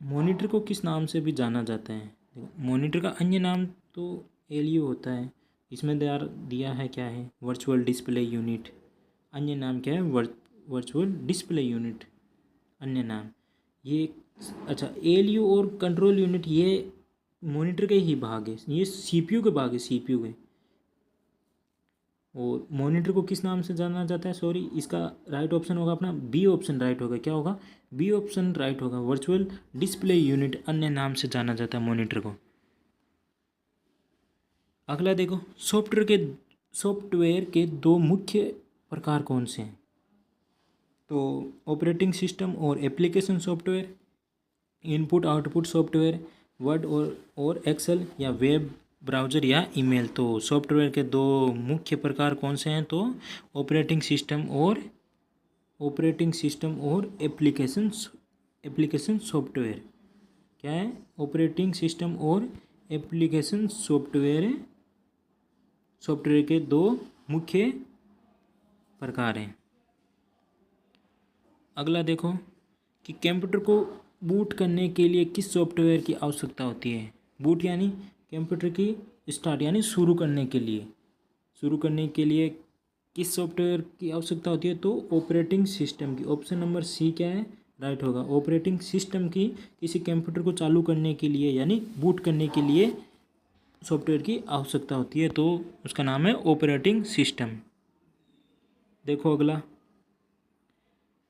मॉनिटर को किस नाम से भी जाना जाता है? मॉनिटर का अन्य नाम तो ALU होता है। इसमें दिया है क्या है? Virtual display unit. अन्य नाम क्या है? वर्चुअल डिस्प्ले यूनिट अन्य नाम। ये अच्छा, ALU और कंट्रोल यूनिट ये मॉनिटर के ही भाग है, ये CPU के भाग है, CPU के। और मॉनिटर को किस नाम से जाना जाता है, सॉरी, इसका राइट ऑप्शन होगा अपना बी ऑप्शन राइट होगा। क्या होगा, बी ऑप्शन राइट होगा, वर्चुअल डिस्प्ले यूनिट अन्य नाम से जाना जाता है मॉनिटर को। अगला देखो, सॉफ्टवेयर के दो मुख्य प्रकार कौन से हैं। तो ऑपरेटिंग सिस्टम और application software, input output software, word और एक्सेल, या वेब ब्राउज़र या ईमेल। तो सॉफ्टवेयर के दो मुख्य प्रकार कौन से हैं, तो ऑपरेटिंग सिस्टम और एप्लीकेशन सॉफ्टवेयर। क्या है, ऑपरेटिंग सिस्टम और एप्लीकेशन सॉफ्टवेयर के दो मुख्य प्रकार हैं। अगला देखो कि कंप्यूटर को बूट करने के लिए किस सॉफ्टवेयर की आवश्यकता होती है। बूट यानी कंप्यूटर की स्टार्ट यानी शुरू करने के लिए किस सॉफ्टवेयर की आवश्यकता होती है, तो ऑपरेटिंग सिस्टम की। ऑप्शन नंबर सी क्या है, राइट होगा। ऑपरेटिंग सिस्टम की किसी कंप्यूटर को चालू करने के लिए यानी बूट करने के लिए सॉफ्टवेयर की आवश्यकता होती है, तो उसका नाम है ऑपरेटिंग सिस्टम। देखो अगला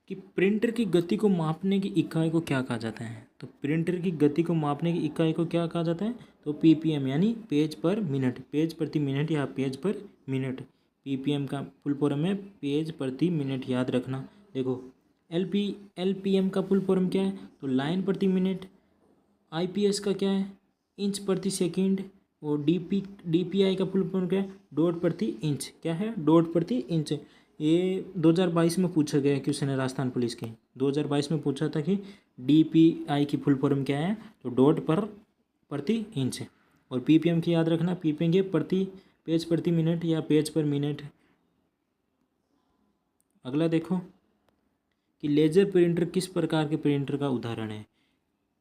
कि प्रिंटर की गति को मापने की इकाई को क्या कहा जाता है। तो प्रिंटर की गति को मापने की इकाई को क्या कहा जाता है, तो PPM यानी पेज पर मिनट, पेज प्रति मिनट या पेज पर मिनट। PPM का फुल फॉर्म है पेज प्रति मिनट, याद रखना। देखो LPM का फुल फॉर्म क्या है, तो लाइन प्रति मिनट। IPS का क्या है, इंच प्रति सेकंड। और DPI का फुल फॉर्म क्या है, डॉट प्रति इंच। क्या है, डॉट प्रति इंच। ये 2022 में पूछा गया क्वेश्चन है राजस्थान पुलिस के। 2022 में पूछा था कि DPI की फुल फॉर्म क्या है, तो डॉट पर प्रति इंच। और PPM की याद रखना, PPM के प्रति पेज प्रति मिनट या पेज पर मिनट। अगला देखो कि लेजर प्रिंटर किस प्रकार के प्रिंटर का उदाहरण है।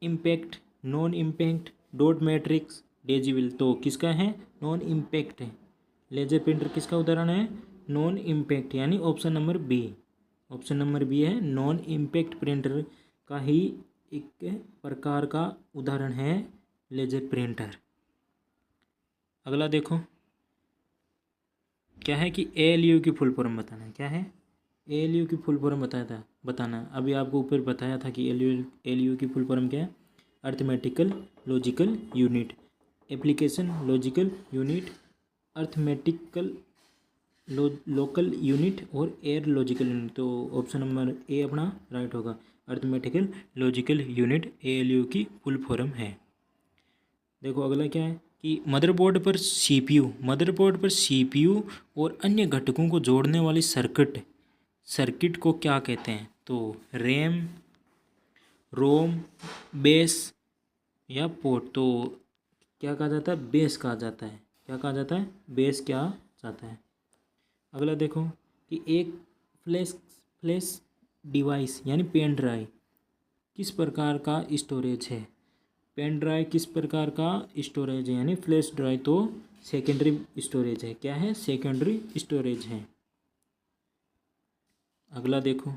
Impact, non impact, dot matrix, digital. तो किसका है, नॉन इम्पैक्ट है। लेजर प्रिंटर किसका उदाहरण है, नॉन इम्पैक्ट, यानी option number B. Option number B है, नॉन इम्पैक्ट प्रिंटर का ही एक प्रकार का उदाहरण है लेजर प्रिंटर। अगला देखो क्या है कि ALU की फुल फॉर्म बताना है। क्या है, ALU की फुल फॉर्म बताना। अभी आपको ऊपर बताया था कि ALU की फुल फॉर्म क्या है, arithmetical logical unit, application logical unit, arithmetical local unit और एयर लॉजिकल यूनिट। तो ऑप्शन नंबर ए अपना राइट होगा, अर्थमेटिकल लॉजिकल यूनिट ALU की फुल फॉर्म है। देखो अगला क्या है कि मदरबोर्ड पर CPU और अन्य घटकों को जोड़ने वाली सर्किट को क्या कहते हैं। तो रैम, रोम, बेस या पोर्ट। तो क्या कहा जाता है, बेस कहा जाता है। क्या कहा जाता है, बेस क्या जाता है। अगला देखो कि एक फ्लैश डिवाइस यानी पेन ड्राइव किस प्रकार का स्टोरेज है। पेन ड्राइव किस प्रकार का स्टोरेज है, यानी फ्लैश ड्राइव तो सेकेंडरी स्टोरेज है। क्या है, सेकेंडरी स्टोरेज है। अगला देखो,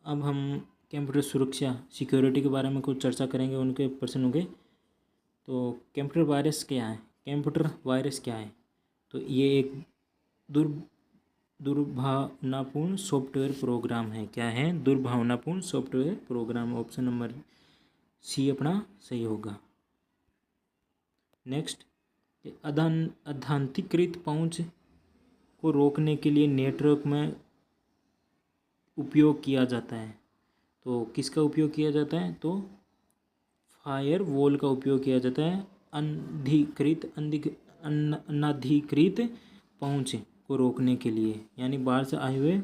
अब हम कंप्यूटर सुरक्षा सिक्योरिटी के बारे में कुछ चर्चा करेंगे, उनके प्रश्न होंगे। तो कंप्यूटर वायरस क्या है, तो ये एक दुर्भावनापूर्ण सॉफ्टवेयर प्रोग्राम है। क्या है, दुर्भावनापूर्ण software program. Option number C अपना सही होगा। नेक्स्ट, अधांतिकृत पहुंच को रोकने के लिए नेटवर्क में उपयोग किया जाता है। तो किसका उपयोग किया जाता है, तो फायरवॉल का उपयोग किया जाता है अनधिकृत पहुंच को रोकने के लिए, यानी बाहर से आए हुए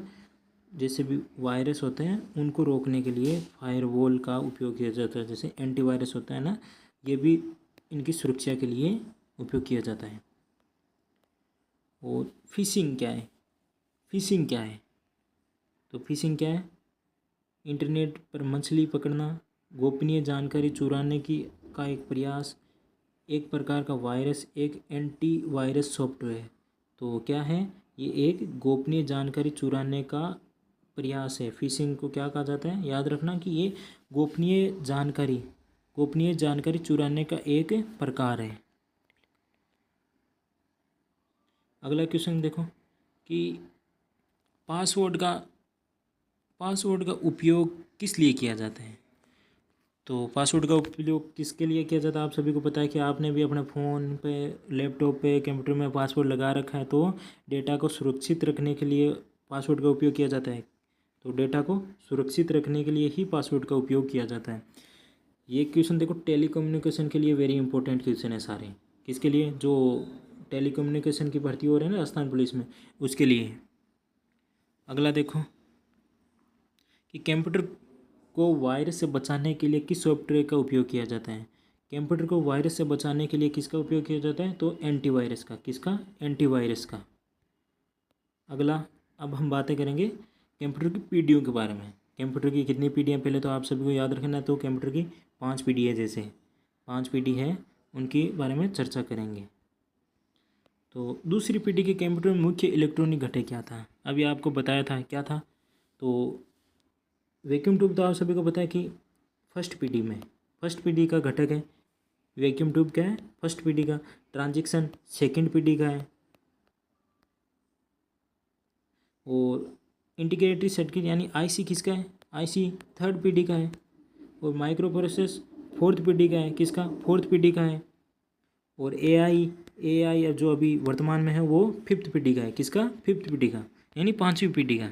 जैसे भी वायरस होते हैं उनको रोकने के लिए फायरवॉल का उपयोग किया जाता है। जैसे एंटीवायरस होता है ना, ये भी इनकी सुरक्षा के लिए उपयोग किया जाता है। और फिशिंग क्या है, तो फिशिंग क्या है, इंटरनेट पर मछली पकड़ना, गोपनीय जानकारी चुराने का एक प्रयास, एक प्रकार का वायरस, एक एंटीवायरस सॉफ्टवेयर। तो क्या है, ये एक गोपनीय जानकारी चुराने का प्रयास है। फिशिंग को क्या कहा जाता है, याद रखना कि ये गोपनीय जानकारी चुराने का एक प्रकार है। अगला क्वेश्चन देखो कि पासवर्ड का उपयोग किस लिए किया जाता है। तो पासवर्ड का उपयोग किसके लिए किया जाता है, आप सभी को पता है कि आपने भी अपने फ़ोन पे, लैपटॉप पे, कंप्यूटर में पासवर्ड लगा रखा है। तो डेटा को सुरक्षित रखने के लिए पासवर्ड का उपयोग किया जाता है। तो डेटा को सुरक्षित रखने के लिए ही पासवर्ड का उपयोग किया जाता है। ये क्वेश्चन देखो टेलीकम्युनिकेशन के लिए वेरी इंपॉर्टेंट क्वेश्चन है सारे। किसके लिए, जो टेलीकम्युनिकेशन की भर्ती हो रही है ना राजस्थान पुलिस में, उसके लिए। अगला देखो कि कंप्यूटर को वायरस से बचाने के लिए किस सॉफ्टवेयर का उपयोग किया जाता है। कंप्यूटर को वायरस से बचाने के लिए किसका उपयोग किया जाता है, तो एंटीवायरस का। किसका, एंटीवायरस का। अगला अब हम बातें करेंगे कंप्यूटर की पीढ़ियों के बारे में। कंप्यूटर की कितनी पीढ़ियाँ, पहले तो आप सभी को याद रखना है। तो कंप्यूटर की 5 पीढ़ी है, जैसे 5 पीढ़ी है, उनके बारे में चर्चा करेंगे। तो दूसरी पीढ़ी के कंप्यूटर में मुख्य इलेक्ट्रॉनिक घटक क्या था, अभी आपको बताया था क्या था। तो वैक्यूम ट्यूब तो आप सभी को पता है कि फर्स्ट पीढ़ी का घटक है। वैक्यूम ट्यूब क्या है, फर्स्ट पीढ़ी का। ट्रांजिक्शन सेकंड पीढ़ी का है। और इंटीग्रेटेड सर्किट यानी आईसी किसका है, आईसी थर्ड पीढ़ी का है। और माइक्रो प्रोसेस फोर्थ पीढ़ी का है। किसका, फोर्थ पीढ़ी का है। और एआई जो अभी वर्तमान में है वो फिफ्थ पीढ़ी का है। किसका, फिफ्थ पीढ़ी का, यानी 5वीं पीढ़ी का।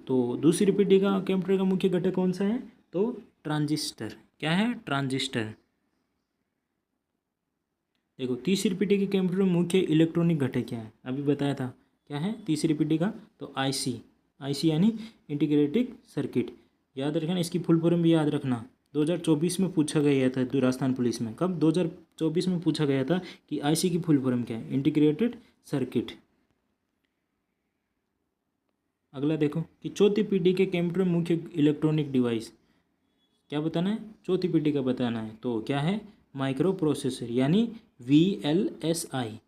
तो दूसरी पीढ़ी का कंप्यूटर का मुख्य घटक कौन सा है, तो ट्रांजिस्टर। क्या है, ट्रांजिस्टर। देखो तीसरी पीढ़ी के कंप्यूटर में मुख्य इलेक्ट्रॉनिक घटक क्या है, अभी बताया था। क्या है तीसरी पीढ़ी का, तो आईसी यानी इंटीग्रेटेड सर्किट। याद रखना, इसकी फुल फॉर्म भी याद रखना। 2024 में पूछा गया था राजस्थान पुलिस में। कब, 2024 में पूछा गया था कि आईसी की फुल फॉर्म क्या है, इंटीग्रेटेड सर्किट। अगला देखो कि चौथी पीढ़ी के कंप्यूटर में मुख्य इलेक्ट्रॉनिक डिवाइस क्या बताना है, चौथी पीढ़ी का बताना है। तो क्या है, माइक्रो प्रोसेसर यानी वीएलएसआई।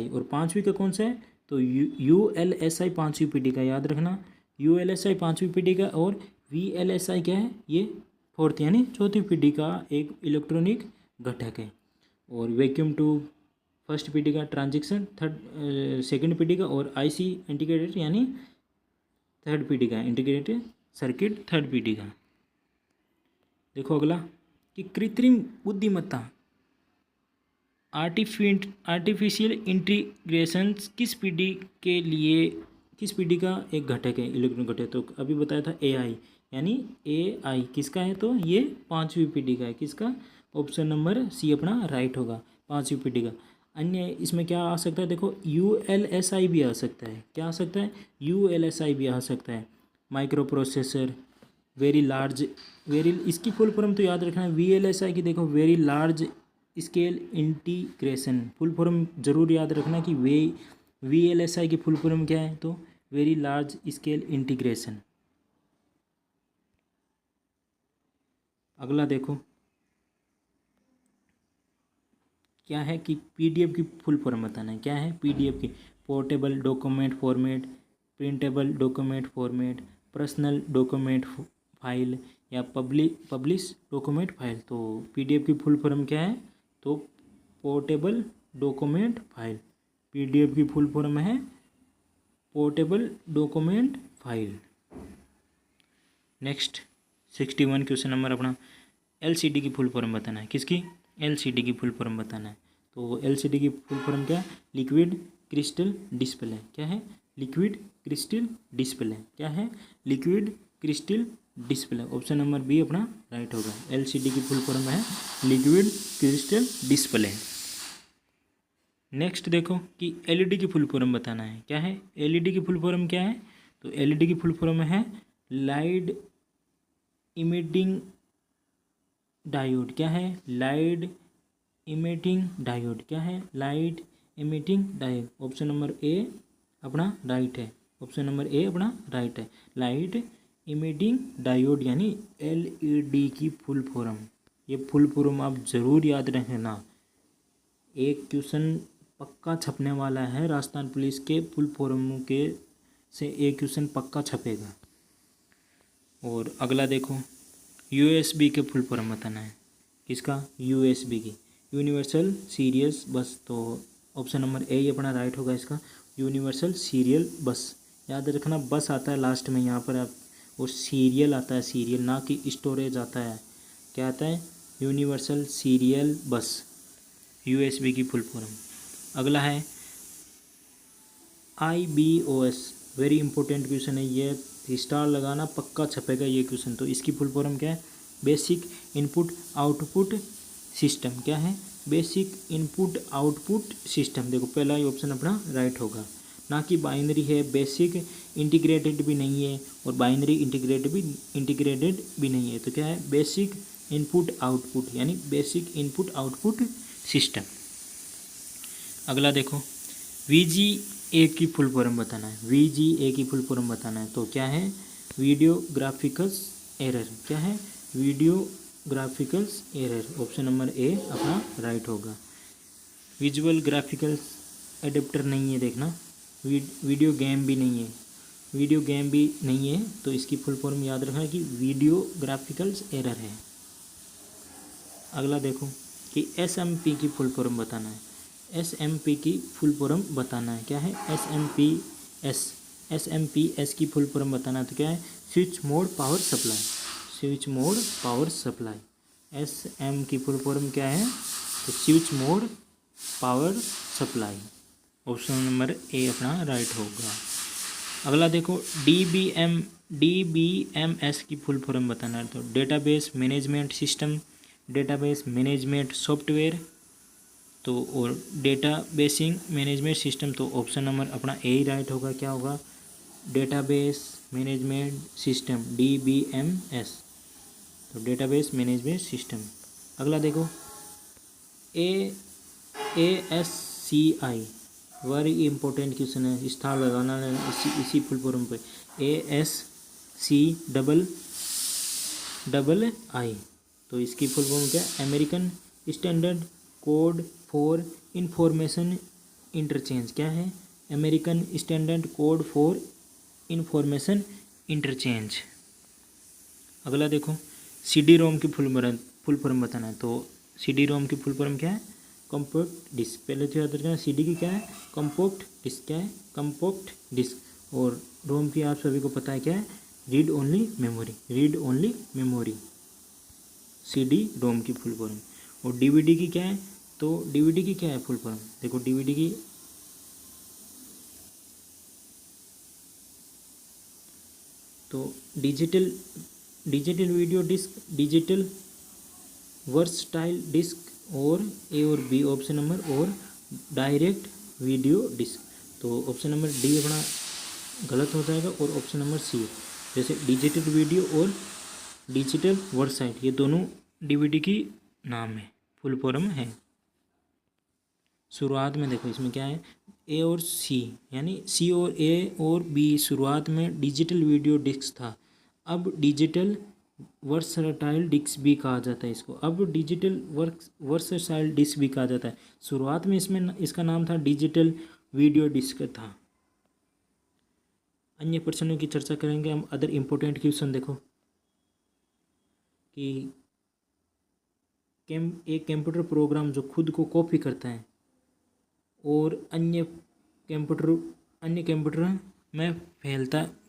और 5वीं का कौन सा है, तो यूएलएसआई 5वीं पीढ़ी का। याद रखना, यूएलएसआई 5वीं पीढ़ी का और वीएलएसआई क्या है, ये फोर्थ यानी चौथी पीढ़ी का एक इलेक्ट्रॉनिक घटक है। और वैक्यूम ट्यूब फर्स्ट पीढ़ी का, ट्रांजिक्शन सेकंड पीढ़ी का, और आईसी इंटीग्रेटेड यानी थर्ड पीढ़ी का, इंटीग्रेटेड सर्किट थर्ड पीढ़ी का। देखो अगला कि कृत्रिम बुद्धिमत्ता आर्टिफिशियल इंटीग्रेशन किस पीढ़ी का एक घटक है, इलेक्ट्रॉनिक घटक। तो अभी बताया था एआई, यानी एआई किसका है, तो ये 5वीं पीढ़ी का है। किसका, ऑप्शन नंबर सी अपना राइट होगा, 5वीं पीढ़ी का। अन्य इसमें क्या आ सकता है, देखो यूएलएसआई भी आ सकता है। क्या आ सकता है, यूएलएसआई भी आ सकता है। माइक्रो प्रोसेसर, इसकी फुल फॉर्म तो याद रखना है वीएलएसआई की। देखो very large scale integration, full form जरूर याद रखना कि वीएलएसआई की फुल फॉर्म क्या है, तो वेरी लार्ज स्केल इंटीग्रेशन। अगला देखो क्या है कि पीडीएफ की फुल फॉर्म बताना है। क्या है पीडीएफ की, portable document format, printable document format, personal document file, या पब्लिश डॉक्यूमेंट फाइल। तो पीडीएफ की फुल फॉर्म क्या है, तो पोर्टेबल डॉक्यूमेंट फाइल। पीडीएफ की फुल फॉर्म है portable document file. Next 61 question number अपना, एलसीडी की फुल फॉर्म बताना है। किसकी, एलसीडी की फुल फॉर्म बताना है। तो एलसीडी की फुल फॉर्म क्या है, लिक्विड क्रिस्टल डिस्प्ले। क्या है, लिक्विड क्रिस्टल डिस्प्ले। क्या है, liquid crystal display. Option number B अपना राइट होगा। एलसीडी की फुल फॉर्म है लिक्विड क्रिस्टल डिस्प्ले। नेक्स्ट देखो कि एलईडी की फुल फॉर्म बताना है। क्या है, एलईडी की फुल फॉर्म क्या है, तो एलईडी की फुल फॉर्म है लाइट इमिटिंग डायोड। क्या है, लाइट इमिटिंग डायोड। क्या है, light emitting diode. Option number A अपना राइट है। ऑप्शन नंबर ए अपना राइट है, लाइट इमिटिंग डायोड यानी एलईडी की फुल फॉर्म। ये फुल फॉर्म आप ज़रूर याद रखना, एक क्वेश्चन पक्का छपने वाला है राजस्थान पुलिस के फुल फॉर्म के से एक क्वेश्चन पक्का छपेगा। और अगला देखो, यूएसबी के फुल फॉर्म बताना है। किसका? यूएसबी की, यूनिवर्सल सीरियल बस। तो ऑप्शन नंबर ए ही अपना राइट होगा इसका, यूनिवर्सल सीरियल बस। याद रखना, बस आता है लास्ट में यहाँ पर आप, और सीरियल आता है, सीरियल ना कि स्टोरेज आता है। क्या आता है? यूनिवर्सल सीरियल बस, यूएसबी की फुल फॉर्म। अगला है IBOS, वेरी इंपॉर्टेंट क्वेश्चन है ये, स्टार लगाना, पक्का छपेगा ये क्वेश्चन। तो इसकी फुल फॉर्म क्या है? Basic input output system. क्या है? Basic input output system. देखो पहला ही ऑप्शन अपना राइट होगा, ना कि बाइनरी है, बेसिक इंटीग्रेटेड भी नहीं है और बाइनरी इंटीग्रेटेड भी नहीं है। तो क्या है? बेसिक इनपुट आउटपुट, यानी बेसिक इनपुट आउटपुट सिस्टम। अगला देखो, VGA की फुल फॉर्म बताना है। VGA की फुल फॉर्म बताना है। तो क्या है? Video graphicals error. क्या है? Video graphicals error. Option number A अपना राइट होगा। विजुअल ग्राफिकल्स एडेप्टर नहीं है, देखना। वीडियो गेम भी नहीं है, वीडियो गेम भी नहीं है। तो इसकी फुल फॉर्म याद रखना कि वीडियो ग्राफिकल्स एरर है। अगला देखो कि SMP की फुल फॉर्म बताना है। SMP की फुल फॉर्म बताना है। क्या है? SMP की फुल फॉर्म बताना है। तो क्या है? Switch mode power supply, switch mode power supply. SM की फुल फॉर्म क्या है? तो switch mode power supply. Option number A अपना राइट होगा। अगला देखो, DBMS की फुल फॉर्म बताना है। तो database management system, database management software. तो और डेटा बेसिंग मैनेजमेंट सिस्टम। तो ऑप्शन नंबर अपना ए ही राइट होगा। क्या होगा? Database management system, DBMS। तो डेटाबेस मैनेजमेंट सिस्टम। अगला देखो, ASCI, वेरी इंपॉर्टेंट क्वेश्चन है, स्टार लगाना है इसी फुल फॉर्म पे। ASCII। तो इसकी फुल फॉर्म क्या है? American standard code for information interchange. क्या है? American standard code for information interchange. अगला देखो, CD-ROM की फुल फॉर्म बताना है। तो CD-ROM की फुल फॉर्म क्या है? Compact disc. पहले तो याद रखना, CD की क्या है? Compact disc. क्या है? Compact disc. और रोम की आप सभी को पता है क्या है? Read only memory, read only memory, CD-ROM की फुल फॉर्म। और DVD की क्या है? तो DVD की क्या है फुल फॉर्म? देखो DVD की, तो digital video disc, digital versatile disc, और ए और बी ऑप्शन नंबर, और डायरेक्ट वीडियो डिस्क। तो ऑप्शन नंबर डी अपना गलत हो जाएगा, और ऑप्शन नंबर सी, जैसे डिजिटल वीडियो और डिजिटल वर्सटाइल, ये दोनों DVD की नाम है, फुल फॉर्म है। शुरुआत में देखो इसमें क्या है? ए और सी, यानी सी और ए और बी शुरुआत में डिजिटल वीडियो डिस्क था, अब डिजिटल वर्सटाइल डिस्क भी कहा जाता है इसको, अब डिजिटल वर्सटाइल डिस्क भी कहा जाता है। शुरुआत में इसमें इसका नाम था डिजिटल वीडियो डिस्क था। अन्य प्रश्नों की चर्चा करेंगे हम। अदर इम्पोर्टेंट क्वेश्चन देखो कि एक कंप्यूटर प्रोग्राम जो खुद को कॉपी करता है और अन्य कंप्यूटर में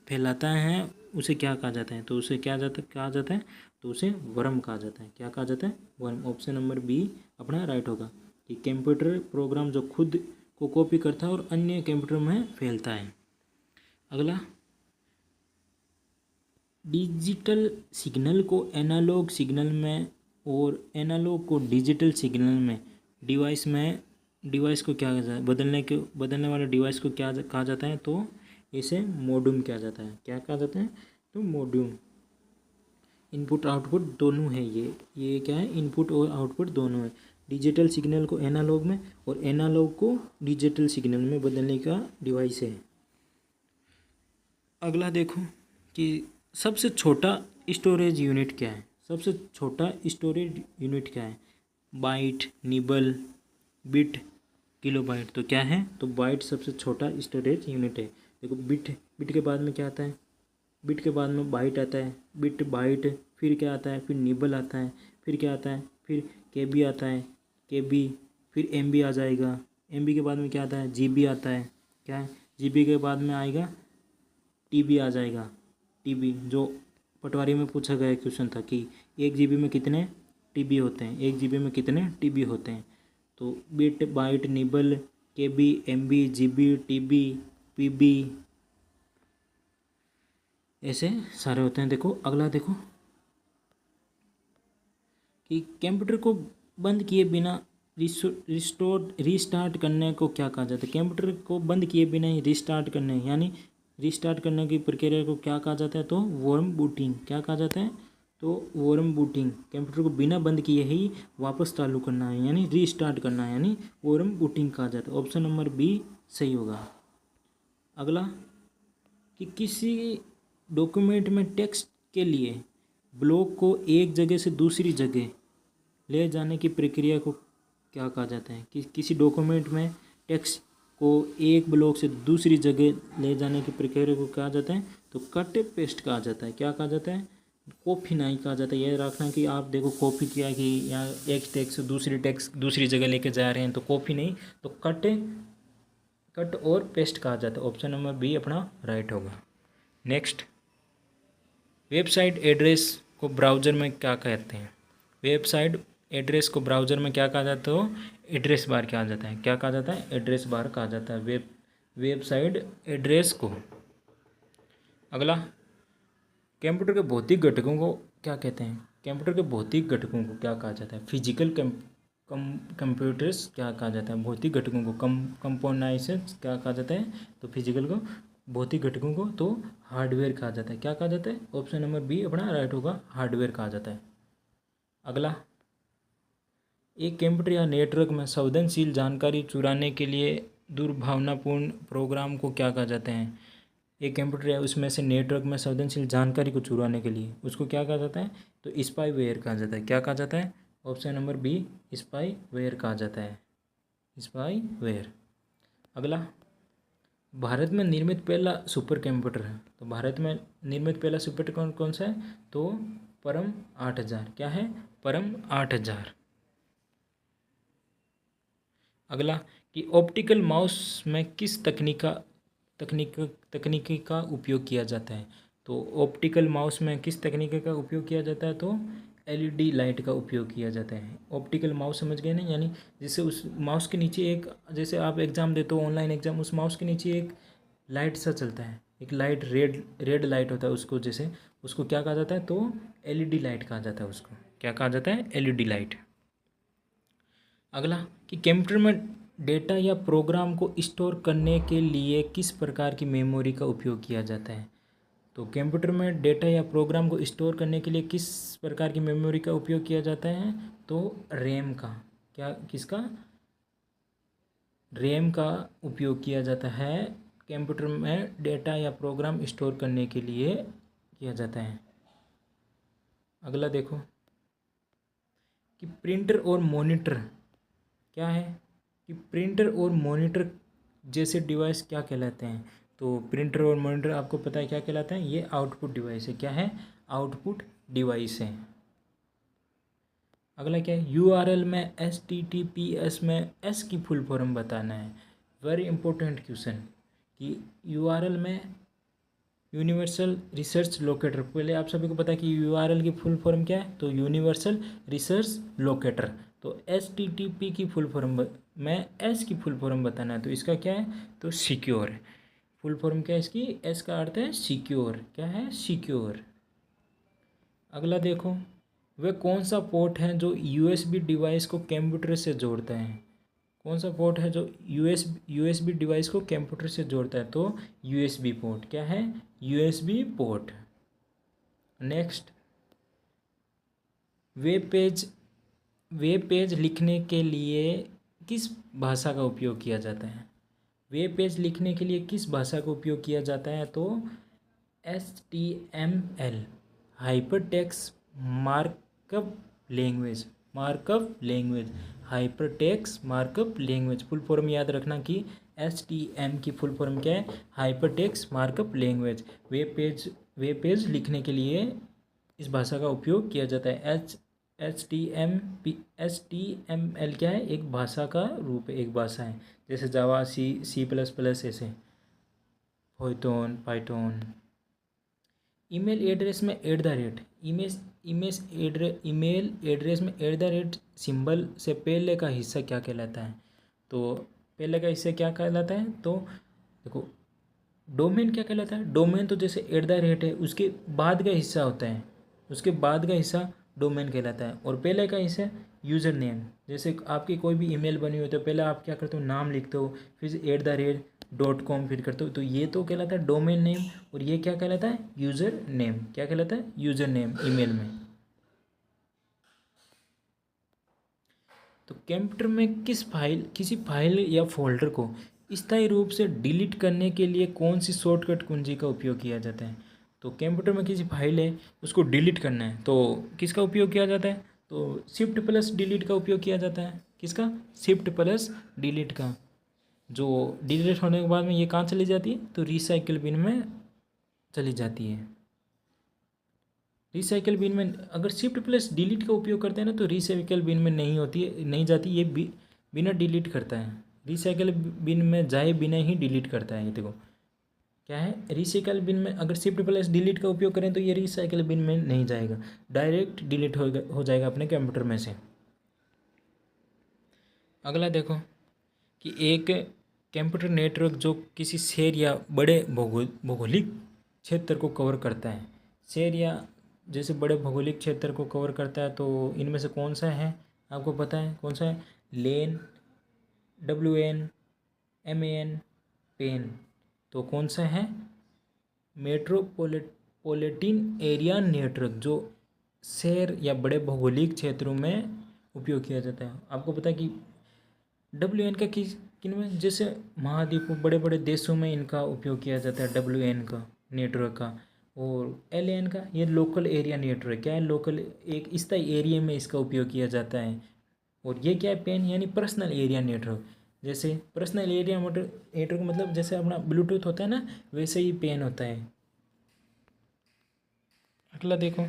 फैलाता है, उसे क्या कहा जाता है? तो उसे कहा जाता है, तो उसे वर्म कहा जाता है। क्या कहा जाता है? वर्म। ऑप्शन नंबर बी अपना राइट होगा कि कंप्यूटर प्रोग्राम जो खुद को कॉपी करता है और अन्य कंप्यूटर में फैलता है। अगला, डिजिटल सिग्नल को एनालॉग सिग्नल में और एनालॉग को डिजिटल सिग्नल में डिवाइस को क्या कहता है? बदलने वाले डिवाइस को क्या कहा जाता है? तो इसे मॉड्यूम कहा जाता है। क्या कहा जाता है? तो मॉड्यूम। इनपुट आउटपुट दोनों है ये क्या है? इनपुट और आउटपुट दोनों है। डिजिटल सिग्नल को एनालॉग में और एनालॉग को डिजिटल सिग्नल में बदलने का डिवाइस है। अगला देखो कि सबसे छोटा स्टोरेज यूनिट क्या है? सबसे छोटा स्टोरेज यूनिट क्या है? Byte, nibble, bit, kilobyte. तो क्या है? तो बाइट सबसे छोटा स्टोरेज यूनिट है। देखो बिट, बिट के बाद में क्या आता है, बिट के बाद में बाइट आता है, बिट बाइट, फिर क्या आता है, फिर निबल आता है, फिर क्या आता है, फिर केबी आता है, केबी, फिर एमबी आ जाएगा, एमबी के बाद में क्या आता है, जीबी आता है, क्या है, जीबी के बाद में आएगा टीबी आ जाएगा, टीबी जो पटवारी में पूछा गया क्वेश्चन था कि 1 GB में कितने टीबी होते हैं, 1 GB में कितने टीबी होते हैं। तो बिट बाइट निबल केबी एमबी जीबी टीबी पीबी ऐसे सारे होते हैं। देखो अगला देखो कि कंप्यूटर को बंद किए बिना रीस्टार्ट करने को क्या कहा जाता है। कंप्यूटर को बंद किए बिना ही रीस्टार्ट करने यानी रीस्टार्ट करने की प्रक्रिया को क्या कहा जाता है, तो वार्म बूटिंग। क्या कहा जाता है, तो वार्म बूटिंग। कंप्यूटर को बिना बंद किए ही वापस चालू करना है यानी रीस्टार्ट करना है यानी वार्म बूटिंग कहा जाता है। ऑप्शन नंबर बी सही होगा। अगला कि किसी डॉक्यूमेंट में टेक्स्ट के लिए ब्लॉक को एक जगह से दूसरी जगह ले जाने की प्रक्रिया को क्या कहा जाता है। कि किसी डॉक्यूमेंट में टेक्स्ट को एक ब्लॉक से दूसरी जगह ले जाने की प्रक्रिया को कहा जाता है, तो कट पेस्ट कहा जाता है। क्या कहा जाता है, कॉपी नहीं कहा जाता है। यह रखना कि आप देखो कॉपी किया कि यहाँ एक टेक्स्ट से दूसरी जगह लेके जा रहे हैं, तो कॉपी नहीं, तो कट और पेस्ट कहा जाता है। ऑप्शन नंबर बी अपना राइट होगा। नेक्स्ट, वेबसाइट एड्रेस को ब्राउज़र में क्या कहते हैं। वेबसाइट एड्रेस को ब्राउज़र में क्या कहा जाता है, तो एड्रेस बार कहा जाता है। क्या कहा जाता है, एड्रेस बार कहा जाता है वेबसाइट एड्रेस को। अगला, कंप्यूटर के भौतिक घटकों को क्या कहते हैं। कंप्यूटर के भौतिक घटकों को क्या कहा जाता है, फिजिकल कंप्यूटर्स क्या कहा जाता है। भौतिक घटकों को कंपोनेंट्स क्या कहा जाता है, तो फिजिकल को, भौतिक घटकों को तो हार्डवेयर कहा जाता है। क्या कहा जाता है, ऑप्शन नंबर बी अपना राइट होगा, हार्डवेयर कहा जाता है। अगला, एक कंप्यूटर या नेटवर्क में संवेदनशील जानकारी चुराने के लिए दुर्भावनापूर्ण प्रोग्राम को क्या कहा जाता है। एक कंप्यूटर है उसमें से नेटवर्क में संवेदनशील जानकारी को चुराने के लिए उसको क्या कहा जाता है, तो स्पाईवेयर कहा जाता है। क्या कहा जाता है, ऑप्शन नंबर बी स्पाईवेयर कहा जाता है, स्पाईवेयर। अगला, भारत में निर्मित पहला सुपर कंप्यूटर है, तो भारत में निर्मित पहला सुपर कौन सा है, तो परम 8000। क्या है, परम 8000। अगला, कि ऑप्टिकल माउस में किस तकनीकी का उपयोग किया जाता है। तो ऑप्टिकल माउस में किस तकनीकी का उपयोग किया जाता है, तो एलईडी लाइट का उपयोग किया जाता है। ऑप्टिकल माउस समझ गए ना, यानी जैसे उस माउस के नीचे एक, जैसे आप एग्ज़ाम देते हो ऑनलाइन एग्ज़ाम, उस माउस के नीचे एक लाइट सा चलता है, एक लाइट रेड लाइट होता है, उसको जैसे उसको क्या कहा जाता है, तो एलईडी लाइट कहा जाता है। उसको क्या कहा जाता है, एलईडी लाइट। अगला, कि कंप्यूटर में डेटा या प्रोग्राम को स्टोर करने के लिए किस प्रकार की मेमोरी का उपयोग किया जाता है। तो कंप्यूटर में डेटा या प्रोग्राम को स्टोर करने के लिए किस प्रकार की मेमोरी का उपयोग किया जाता है, तो रैम का। क्या, किसका, रैम का उपयोग किया जाता है। कंप्यूटर में डेटा या प्रोग्राम स्टोर करने के लिए किया जाता है। अगला देखो, कि प्रिंटर और मॉनिटर क्या है, कि प्रिंटर और मॉनिटर जैसे डिवाइस क्या कहलाते हैं। तो प्रिंटर और मॉनिटर आपको पता है क्या कहलाते हैं, ये आउटपुट डिवाइस है। क्या है, आउटपुट डिवाइस है। अगला क्या है, यूआरएल में HTTPS में एस की फुल फॉर्म बताना है। वेरी इंपॉर्टेंट क्वेश्चन, कि यूआरएल में यूनिवर्सल रिसर्च लोकेटर, पहले आप सभी को पता है कि यूआरएल की फुल फॉर्म क्या है, तो यूनिवर्सल रिसर्च लोकेटर। तो HTTP की फुल फॉर्म में एस की फुल फॉर्म बताना है, तो इसका क्या है, तो सिक्योर। फुल फॉर्म क्या है इसकी, एस का अर्थ है सिक्योर। क्या है, सिक्योर। अगला देखो, वह कौन सा पोर्ट है जो यूएसबी डिवाइस को कंप्यूटर से जोड़ता है। कौन सा पोर्ट है जो यूएसबी डिवाइस को कंप्यूटर से जोड़ता है, तो यूएसबी पोर्ट। क्या है, USB port. Next, web page लिखने के लिए किस भाषा का उपयोग किया जाता है। वेब पेज लिखने के लिए किस भाषा का उपयोग किया जाता है, तो HTML, hypertext markup language, hypertext markup language. Full form याद रखना कि HTM की फुल फॉर्म क्या है? Hyper text markup language. Web page लिखने के लिए इस भाषा का उपयोग किया जाता है। HTML क्या है? एक भाषा का रूप है, एक भाषा है, जैसे जावा, C++, ऐसे पाइथन। ईमेल एड्रेस में ईमेल एड्रेस में सिंबल से पहले का हिस्सा क्या कहलाता है? तो पहले का हिस्सा क्या कहलाता है? तो देखो, डोमेन क्या कहलाता है? डोमेन तो जैसे @ है, उसके बाद का हिस्सा होता है, उसके बाद का हिस्सा डोमेन कहलाता है। और पहले का हिस्सा यूज़र नेम। जैसे आपकी कोई भी ईमेल बनी हुई, तो पहले आप क्या करते हो? नाम लिखते हो, फिर .com फिर करते हो, तो ये तो कहलाता है डोमेन नेम। और ये क्या कहलाता है? User name. क्या कहलाता है? यूज़र नेम ईमेल में। तो कंप्यूटर में किसी फाइल या फोल्डर को स्थायी रूप से डिलीट करने के लिए कौन सी शॉर्टकट कुंजी का उपयोग किया जाता है? तो कंप्यूटर में किसी फाइल है, उसको डिलीट करना है, तो किसका उपयोग किया जाता है? तो Shift+Delete का उपयोग किया जाता है। किसका? Shift+Delete का। जो डिलीट होने के बाद में ये कहाँ चली जाती है? तो रिसाइकिल बिन में चली जाती है। रिसाइकिल बिन में अगर Shift+Delete का उपयोग करते हैं ना, तो रिसाइकिल बिन में नहीं होती है, नहीं जाती, ये बिना डिलीट करता है। रिसाइकिल बिन में जाए बिना ही डिलीट करता है। ये देखो क्या है, रिसाइकिल बिन में अगर Shift+Delete का उपयोग करें तो ये रिसाइकिल बिन में नहीं जाएगा, डायरेक्ट डिलीट हो जाएगा अपने कंप्यूटर में से। अगला देखो कि एक कंप्यूटर नेटवर्क जो किसी शहर या बड़े भौगोलिक क्षेत्र को कवर करता है। शहर या जैसे बड़े भौगोलिक क्षेत्र को कवर करता है, तो इनमें से कौन सा है? आपको पता है कौन सा है? लेन, WAN, MAN, पेन। तो कौन सा है? मेट्रोपॉलिटन एरिया नेटवर्क, जो शहर या बड़े भौगोलिक क्षेत्रों में उपयोग किया जाता है। आपको पता है कि WAN का किन में, जैसे महाद्वीपों, बड़े बड़े देशों में इनका उपयोग किया जाता है, WAN का नेटवर्क का। और LAN का, ये लोकल एरिया नेटवर्क। क्या है? लोकल, एक स्थायी एरिया में इसका उपयोग किया जाता है। और ये क्या है? पेन, यानी पर्सनल एरिया नेटवर्क। जैसे पर्सनल एरिया नेटवर्क मतलब जैसे अपना ब्लूटूथ होता है ना, वैसे ही पेन होता है। अगला देखो,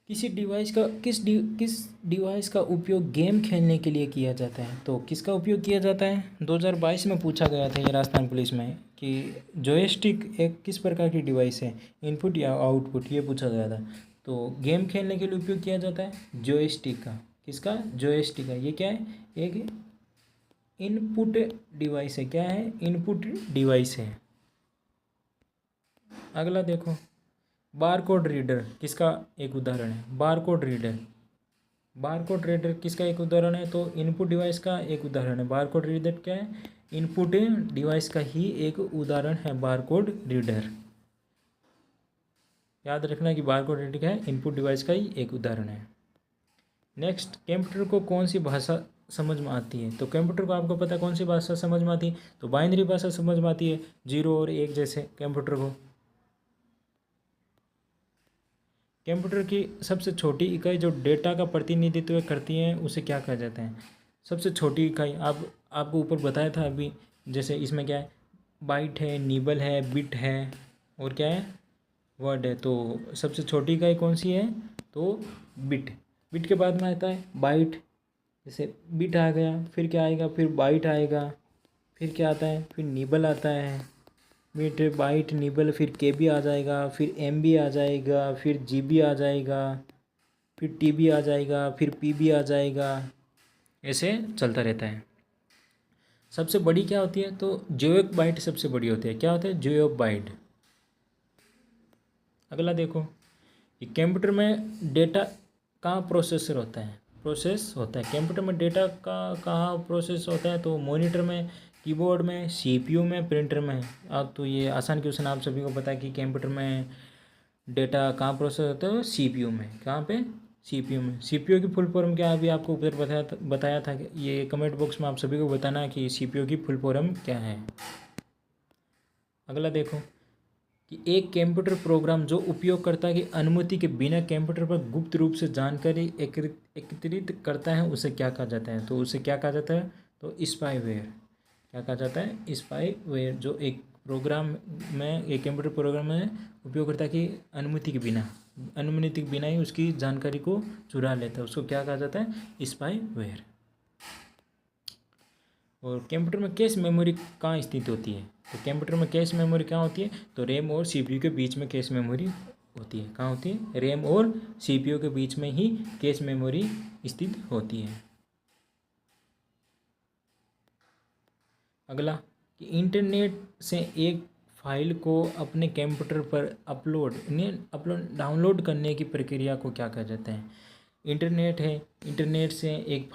किस डिवाइस का उपयोग गेम खेलने के लिए किया जाता है? तो किसका उपयोग किया जाता है? 2022 में पूछा गया था ये राजस्थान पुलिस में कि जॉयस्टिक एक किस प्रकार की डिवाइस है, इनपुट या आउटपुट, ये पूछा गया था। तो गेम खेलने के लिए उपयोग किया जाता है जॉयस्टिक का। किसका? जॉयस्टिक का। ये क्या है? एक इनपुट डिवाइस है। क्या है? इनपुट डिवाइस है। अगला देखो, बारकोड रीडर किसका एक उदाहरण है? बारकोड रीडर किसका एक उदाहरण है? तो इनपुट डिवाइस का एक उदाहरण है। बारकोड रीडर क्या है? इनपुट डिवाइस का ही एक उदाहरण है बारकोड रीडर। याद रखना कि बारकोड रीडर क्या है? इनपुट डिवाइस का ही एक उदाहरण है। नेक्स्ट, कंप्यूटर को कौन सी भाषा समझ में आती है? तो कंप्यूटर को आपको पता है कौन सी भाषा समझ में आती है? तो बाइनरी भाषा समझ में आती है, 0 और 1 जैसे। कंप्यूटर को, कंप्यूटर की सबसे छोटी इकाई जो डेटा का प्रतिनिधित्व करती है, उसे क्या कहा जाता है? सबसे छोटी इकाई आपको ऊपर बताया था अभी। जैसे इसमें क्या है? बाइट है, निबल है, बिट है, और क्या है? वर्ड है। तो सबसे छोटी इकाई कौन सी है? तो बिट के बाद में आता है बाइट। जैसे बिट आ गया, फिर क्या आएगा? फिर बाइट आएगा, फिर क्या आता है? फिर निबल आता है। बिट, बाइट, निबल, फिर KB आ जाएगा, फिर MB आ जाएगा, फिर GB आ जाएगा, फिर TB आ जाएगा, फिर PB आ जाएगा। ऐसे चलता रहता है। सबसे बड़ी क्या होती है? तो जियोक बाइट सबसे बड़ी होती है। क्या होता है? जियोक बाइट। अगला देखो कि कंप्यूटर में डेटा कहाँ प्रोसेसर होता है? प्रोसेस होता है कंप्यूटर में डेटा का कहाँ प्रोसेस होता है? तो मॉनिटर में, कीबोर्ड में, CPU में, प्रिंटर में। अब तो ये आसान क्वेश्चन आप सभी को पता है कि कंप्यूटर में डेटा कहाँ प्रोसेस होता है? CPU में। कहाँ पे? CPU में। CPU की फुल फॉर्म क्या है? अभी आपको ऊपर बताया था कि ये कमेंट बॉक्स में आप सभी को बताना है कि CPU की फुल फॉर्म क्या है। अगला देखो कि एक कंप्यूटर प्रोग्राम जो उपयोगकर्ता की अनुमति के बिना कंप्यूटर पर गुप्त रूप से जानकारी एकत्रित करता है, उसे क्या कहा जाता है? तो उसे क्या कहा जाता है? तो स्पाईवेयर क्या कहा जाता है, स्पाईवेयर, जो एक प्रोग्राम में, एक कंप्यूटर प्रोग्राम में उपयोगकर्ता की अनुमति के बिना ही उसकी जानकारी को चुरा लेता है, उसको क्या कहा जाता है, स्पाईवेयर। और कंप्यूटर में कैश मेमोरी कहाँ स्थित होती है, तो कंप्यूटर में कैश मेमोरी कहाँ होती है, तो रैम और सीपीयू के बीच में कैश मेमोरी होती है। कहाँ होती है, रैम और सीपीयू के बीच में ही कैश मेमोरी स्थित होती है। अगला कि इंटरनेट से एक फाइल को अपने कंप्यूटर पर डाउनलोड करने की प्रक्रिया को क्या कहा जाता है। इंटरनेट है, इंटरनेट से एक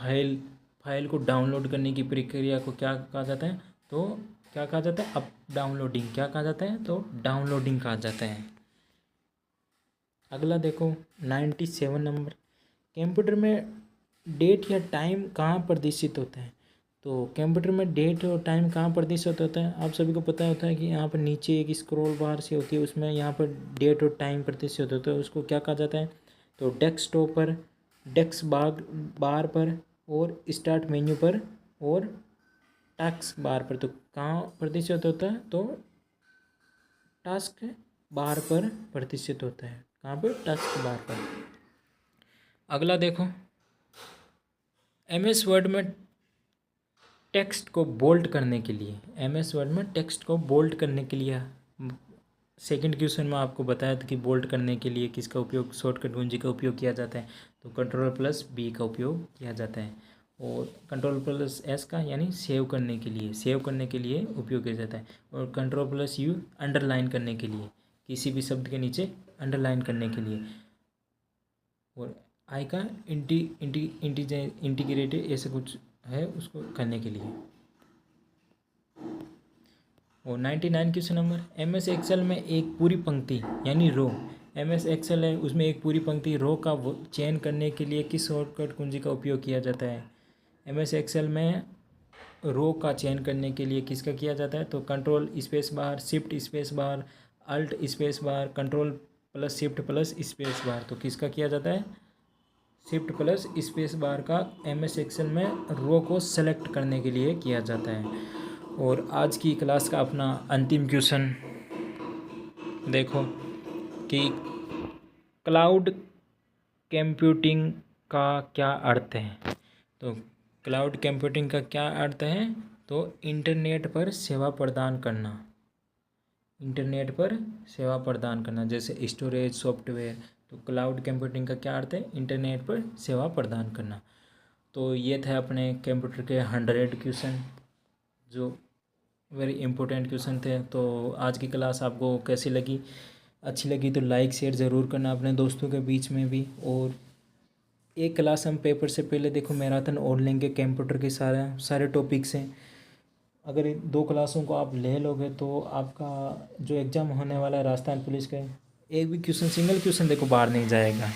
फाइल को डाउनलोड करने की प्रक्रिया को क्या कहा जाता है, तो क्या कहा जाता है, अप डाउनलोडिंग। क्या कहा जाता है, तो डाउनलोडिंग कहा जाता है। अगला देखो 97 नंबर, कंप्यूटर में डेट या टाइम कहाँ प्रदर्शित होता है। तो कंप्यूटर में डेट और टाइम कहाँ प्रदर्शित होता है, आप सभी को पता होता है कि यहाँ पर नीचे एक स्क्रॉल बार से होती है, उसमें यहाँ पर डेट और टाइम प्रदर्शित होता है, उसको क्या कहा जाता है, तो डेस्कटॉप पर, डेस्क बार पर, और स्टार्ट मेन्यू पर, और टास्क बार पर। तो कहाँ प्रदर्शित होता है, तो टास्क बार पर प्रदर्शित होता है। कहाँ पर, टास्क बार पर। अगला देखो एमएस वर्ड में टेक्स्ट को बोल्ड करने के लिए, एमएस वर्ड में टेक्स्ट को बोल्ड करने के लिए सेकंड क्वेश्चन में आपको बताया था कि बोल्ड करने के लिए किसका उपयोग, शॉर्टकट कुंजी का उपयोग किया जाता है, तो Ctrl+B का उपयोग किया जाता है। और Ctrl+S का यानी सेव करने के लिए उपयोग किया जाता है। और Ctrl+U अंडरलाइन करने के लिए, किसी भी शब्द के नीचे अंडरलाइन करने के लिए। और आई का इंटीग्रेटेड ऐसे कुछ है उसको करने के लिए। और 99 क्वेश्चन नंबर, एमएस एक्सेल में एक पूरी पंक्ति यानी रो, एमएस एक्सेल है उसमें एक पूरी पंक्ति रो का चयन करने के लिए किस शॉर्टकट कुंजी का उपयोग किया जाता है। एमएस एक्सेल में रो का चयन करने के लिए किसका किया जाता है, तो Ctrl+, shift space bar, alt space bar, control shift space bar. तो किसका किया जाता है, Shift+स्पेस बार का एमएस एक्सेल में रो को सेलेक्ट करने के लिए किया जाता है। और आज की क्लास का अपना अंतिम क्वेश्चन देखो कि क्लाउड कंप्यूटिंग का क्या अर्थ है। तो क्लाउड कंप्यूटिंग का क्या अर्थ है, तो इंटरनेट पर सेवा प्रदान करना, इंटरनेट पर सेवा प्रदान करना, जैसे स्टोरेज सॉफ्टवेयर। तो क्लाउड कंप्यूटिंग का क्या अर्थ है, इंटरनेट पर सेवा प्रदान करना। तो ये थे अपने कंप्यूटर के 100 क्वेश्चन, जो वेरी इंपॉर्टेंट क्वेश्चन थे। तो आज की क्लास आपको कैसी लगी, अच्छी लगी तो लाइक शेयर ज़रूर करना अपने दोस्तों के बीच में भी। और एक क्लास हम पेपर से पहले देखो मैराथन और लेंगे, कंप्यूटर के सारे टॉपिक्स हैं। अगर इन 2 क्लासों को आप ले लोगे तो आपका जो एग्ज़ाम होने वाला है राजस्थान पुलिस का, एक भी क्वेश्चन, सिंगल क्वेश्चन देखो बाहर नहीं जाएगा।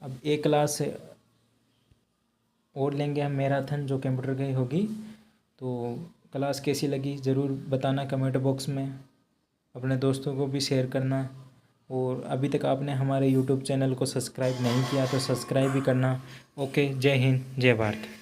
अब एक क्लास और लेंगे हम मैराथन जो कंप्यूटर की होगी। तो क्लास कैसी लगी ज़रूर बताना कमेंट बॉक्स में, अपने दोस्तों को भी शेयर करना। और अभी तक आपने हमारे यूट्यूब चैनल को सब्सक्राइब नहीं किया तो सब्सक्राइब भी करना। ओके, जय हिंद, जय भारत।